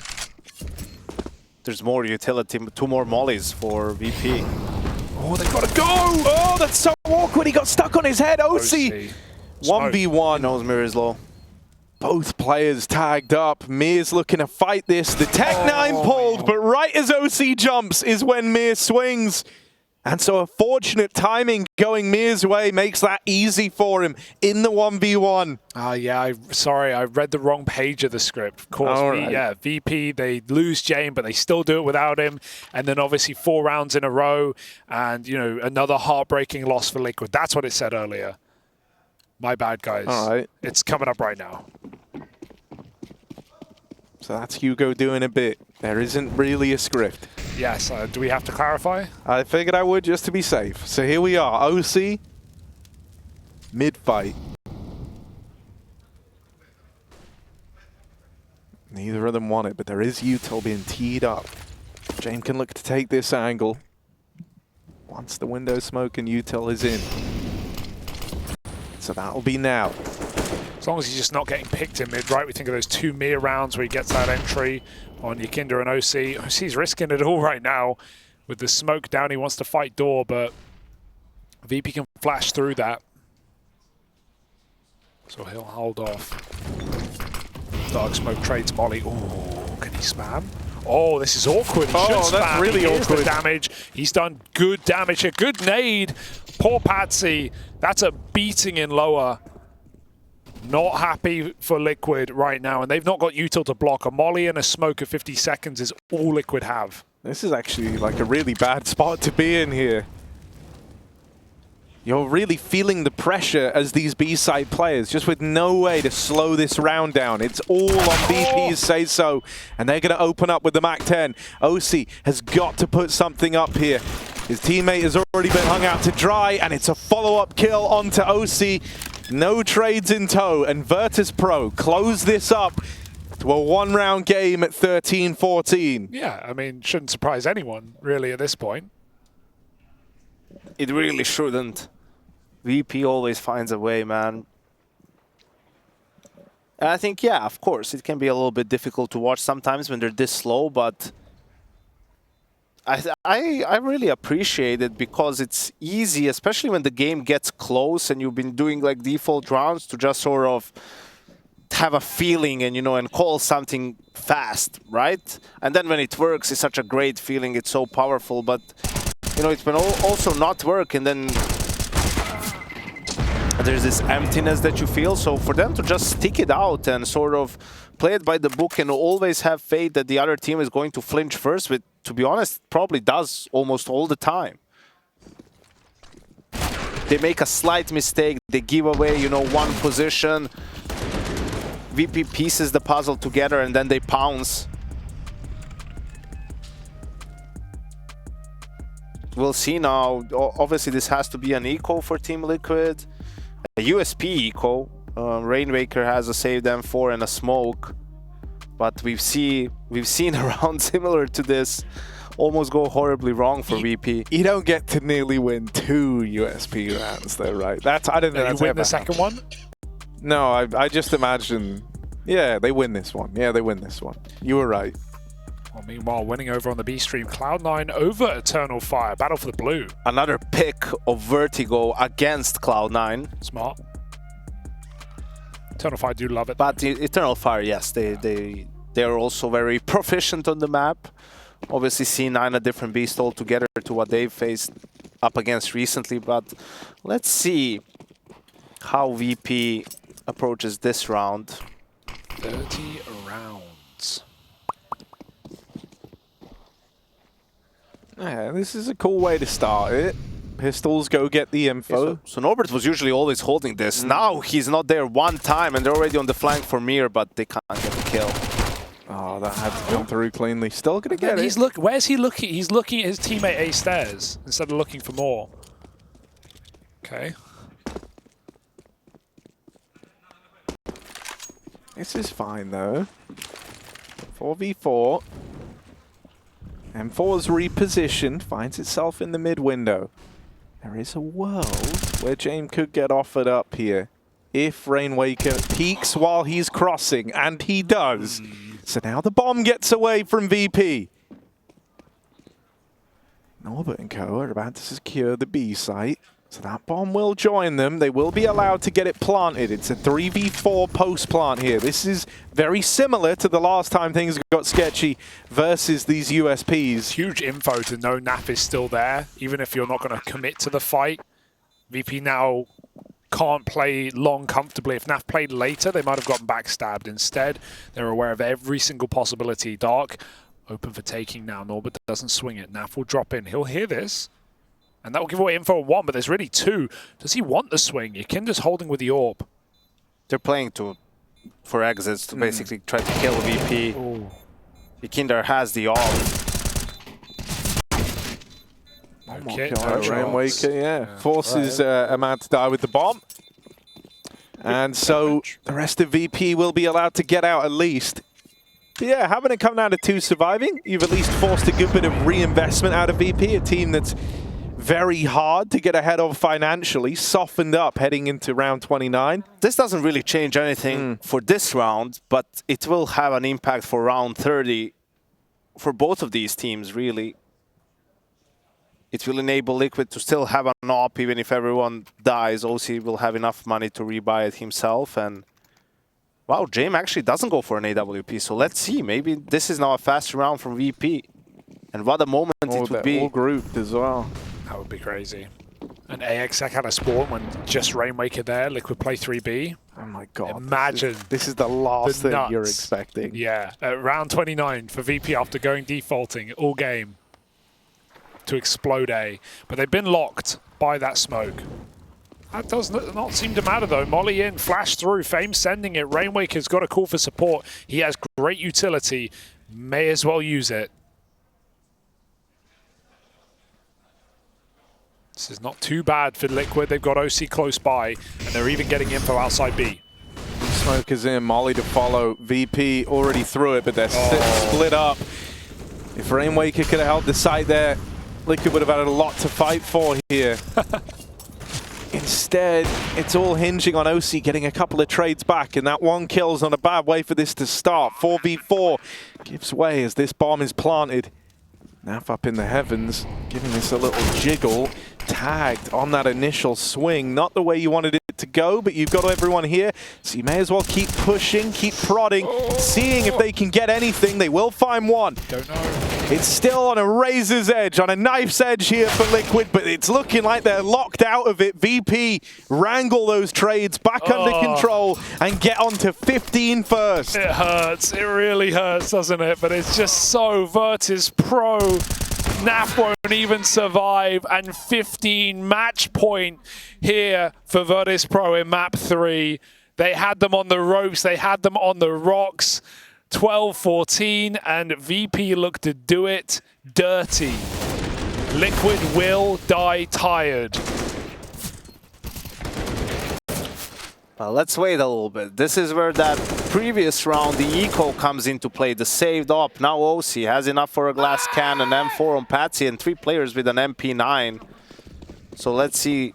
S2: There's more utility, 2 more mollies for VP.
S3: Oh, they've got to go!
S1: Oh, that's so awkward. He got stuck on his head. oSee. 1v1.
S2: Knows mirror is low.
S1: Both players tagged up. Mir's looking to fight this. The Tech-9 pulled, but right as oSee jumps is when Mir swings. And so a fortunate timing going Mir's way makes that easy for him in the 1v1.
S3: Yeah, sorry, I read the wrong page of the script. Of course, yeah, VP, they lose Jame, but they still do it without him. And then obviously 4 rounds in a row and, you know, another heartbreaking loss for Liquid. That's what it said earlier. My bad, guys.
S1: All right.
S3: It's coming up right now.
S1: So that's Hugo doing a bit. There isn't really a script.
S3: Yes, do we have to clarify?
S1: I figured I would just to be safe. So here we are, oSee, mid-fight. Neither of them want it, but there is util being teed up. Jame can look to take this angle. Once the window smoke and util is in. So that'll be now.
S3: As long as he's just not getting picked in mid, right? We think of those 2 Mir rounds where he gets that entry on YEKINDAR and oSee. oSee's risking it all right now. With the smoke down, he wants to fight door, but VP can flash through that. So he'll hold off. Dark smoke trades Molly. Oh, can he spam? Oh, this is awkward. He should
S1: that's
S3: spam.
S1: really
S3: Here's
S1: awkward.
S3: the damage. He's done good damage. A good nade. Poor Patsi. That's a beating in lower. Not happy for Liquid right now, and they've not got util to block. A molly and a smoke of 50 seconds is all Liquid have.
S1: This is actually like a really bad spot to be in here. You're really feeling the pressure as these B-side players, just with no way to slow this round down. It's all on VP's say-so, and they're going to open up with the MAC-10. oSee has got to put something up here. His teammate has already been hung out to dry, and it's a follow-up kill onto oSee. No trades in tow, and Virtus.pro close this up to a 1-round game at 13-14.
S3: Yeah, I mean, shouldn't surprise anyone, really, at this point.
S2: It really shouldn't. VP always finds a way, man. And I think, yeah, of course, it can be a little bit difficult to watch sometimes when they're this slow, but I really appreciate it because it's easy, especially when the game gets close and you've been doing like default rounds, to just sort of have a feeling and, you know, and call something fast, right? And then when it works, it's such a great feeling. It's so powerful, but you know, it's been also not work, and then there's this emptiness that you feel. So for them to just stick it out and sort of play it by the book and always have faith that the other team is going to flinch first, which, to be honest, probably does almost all the time. They make a slight mistake, they give away, you know, one position. VP pieces the puzzle together and then they pounce. We'll see now. Obviously, this has to be an eco for Team Liquid. A USP eco. Rainwaker has a saved M4 and a smoke. But we've seen a round similar to this almost go horribly wrong for VP.
S1: You don't get to nearly win 2 USP rounds, though, right? I don't know.
S3: You win the second one?
S1: No, I just imagine. Yeah, they win this one. Yeah, they win this one. You were right.
S3: Well, meanwhile, winning over on the B stream, Cloud9 over Eternal Fire. Battle for the blue.
S2: Another pick of Vertigo against Cloud9.
S3: Smart. Eternal Fire do love it.
S2: But Eternal Fire, yes, they're also very proficient on the map. Obviously, C9 a different beast altogether to what they've faced. up against recently, but let's see how VP approaches this round.
S3: 30 rounds.
S1: Yeah, this is a cool way to start it. Pistols go get the info.
S2: So Norbert was usually always holding this. Now he's not there one time, and they're already on the flank for Mir, but they can't get the kill.
S1: Oh, that had to come through cleanly. Still gonna get it.
S3: Where's he looking? He's looking at his teammate A stairs instead of looking for more. Okay.
S1: This is fine though. 4v4. M4's repositioned, finds itself in the mid window. There is a world where Jame could get offered up here if Rainwaker peeks while he's crossing, and he does. So now the bomb gets away from VP. Norbert and co are about to secure the B site. So that bomb will join them. They will be allowed to get it planted. It's a 3v4 post-plant here. This is very similar to the last time things got sketchy versus these USPs.
S3: Huge info to know NAF is still there, even if you're not going to commit to the fight. VP now can't play long comfortably. If NAF played later, they might have gotten backstabbed. Instead, they're aware of every single possibility. Dark, open for taking now. Norbert doesn't swing it. NAF will drop in. He'll hear this. And that will give away info on one, but there's really two. Does he want the swing? YEKINDAR's holding with the AWP.
S2: They're playing for exits to basically try to kill VP.
S3: Ooh.
S2: YEKINDAR has the AWP.
S3: Okay,
S1: Rainwaker, yeah. Forces a man to die with the bomb. And so the rest of VP will be allowed to get out at least. But yeah, having it come down to 2 surviving, you've at least forced a good bit of reinvestment out of VP, a team that's very hard to get ahead of financially, softened up heading into round 29.
S2: This doesn't really change anything for this round, but it will have an impact for round 30 for both of these teams, really. It will enable Liquid to still have an AWP even if everyone dies. oSee will have enough money to rebuy it himself. And wow, Jame actually doesn't go for an AWP, so let's see. Maybe this is now a fast round from VP. And what a moment it would be.
S1: All grouped as well.
S3: That would be crazy. And AXX had a spawn when just Rainwaker there. Liquid play 3B.
S1: Oh my god.
S3: Imagine.
S1: This is the last thing you're expecting.
S3: Yeah. Round 29 for VP after going defaulting all game to explode A. But they've been locked by that smoke. That does not seem to matter though. Molly in, flash through, Fame sending it. Rainwaker's got a call for support. He has great utility. May as well use it. This is not too bad for Liquid. They've got oSee close by, and they're even getting info outside B.
S1: Smoke is in, Molly to follow. VP already through it, but they're split up. If Rainwaker could have held the site there, Liquid would have had a lot to fight for here. Instead, it's all hinging on oSee getting a couple of trades back, and that one kill's not a bad way for this to start. 4v4 gives way as this bomb is planted. NAF up in the heavens, giving this a little jiggle. Tagged on that initial swing. Not the way you wanted it to go, but you've got everyone here, so you may as well keep pushing, keep prodding, seeing if they can get anything. They will find one.
S3: Don't know.
S1: It's still on a razor's edge, on a knife's edge here for Liquid, but it's looking like they're locked out of it. VP wrangle those trades back under control and get on to 15 first.
S3: It hurts. It really hurts, doesn't it? But it's just so Virtus.pro. NAF won't even survive, and 15 match point here for Virtus.pro in map 3. They had them on the ropes, they had them on the rocks. 12-14, and VP looked to do it dirty. Liquid will die tired.
S2: Well, let's wait a little bit. This is where that previous round, the eco comes into play, the saved up. Now oSee has enough for a glass cannon, M4 on Patsi, and 3 players with an MP9. So let's see.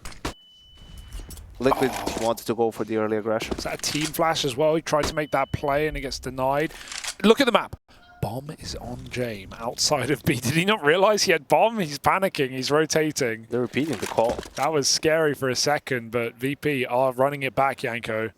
S2: Liquid wanted to go for the early aggression.
S3: Is that a team flash as well? He tried to make that play and it gets denied. Look at the map. Bomb is on Jame outside of B. Did he not realize he had bomb? He's panicking. He's rotating.
S2: They're repeating the call.
S3: That was scary for a second, but VP are running it back, Yanko.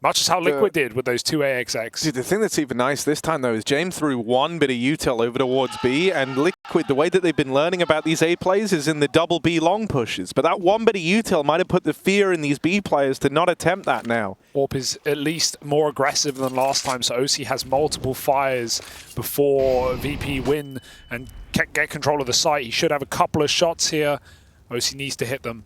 S3: Much as how Liquid did with those 2 AXX.
S1: Dude, the thing that's even nice this time, though, is Jame threw one bit of util over towards B, and Liquid, the way that they've been learning about these A plays is in the double B long pushes. But that one bit of util might have put the fear in these B players to not attempt that now.
S3: Orp is at least more aggressive than last time, so oSee has multiple fires before VP win and get control of the site. He should have a couple of shots here. oSee needs to hit them.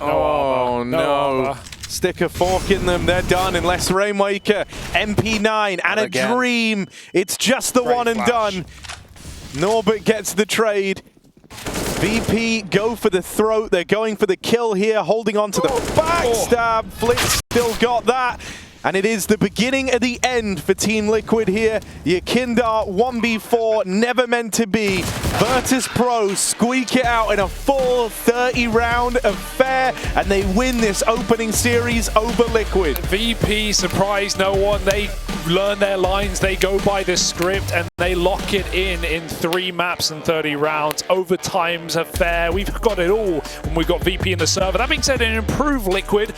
S1: Oh, no. Stick a fork in them, they're done, unless Rainwaker, MP9, and a dream. It's just the one and done. Norbert gets the trade. VP go for the throat, they're going for the kill here, holding on to the backstab. Flitz still got that. And it is the beginning of the end for Team Liquid here. YEKINDAR 1v4, never meant to be. Virtus.pro squeak it out in a full 30-round affair, and they win this opening series over Liquid.
S3: VP surprised no one. They learn their lines, they go by the script, and they lock it in 3 maps and 30 rounds. Overtime's affair. We've got it all when we've got VP in the server. That being said, an improved Liquid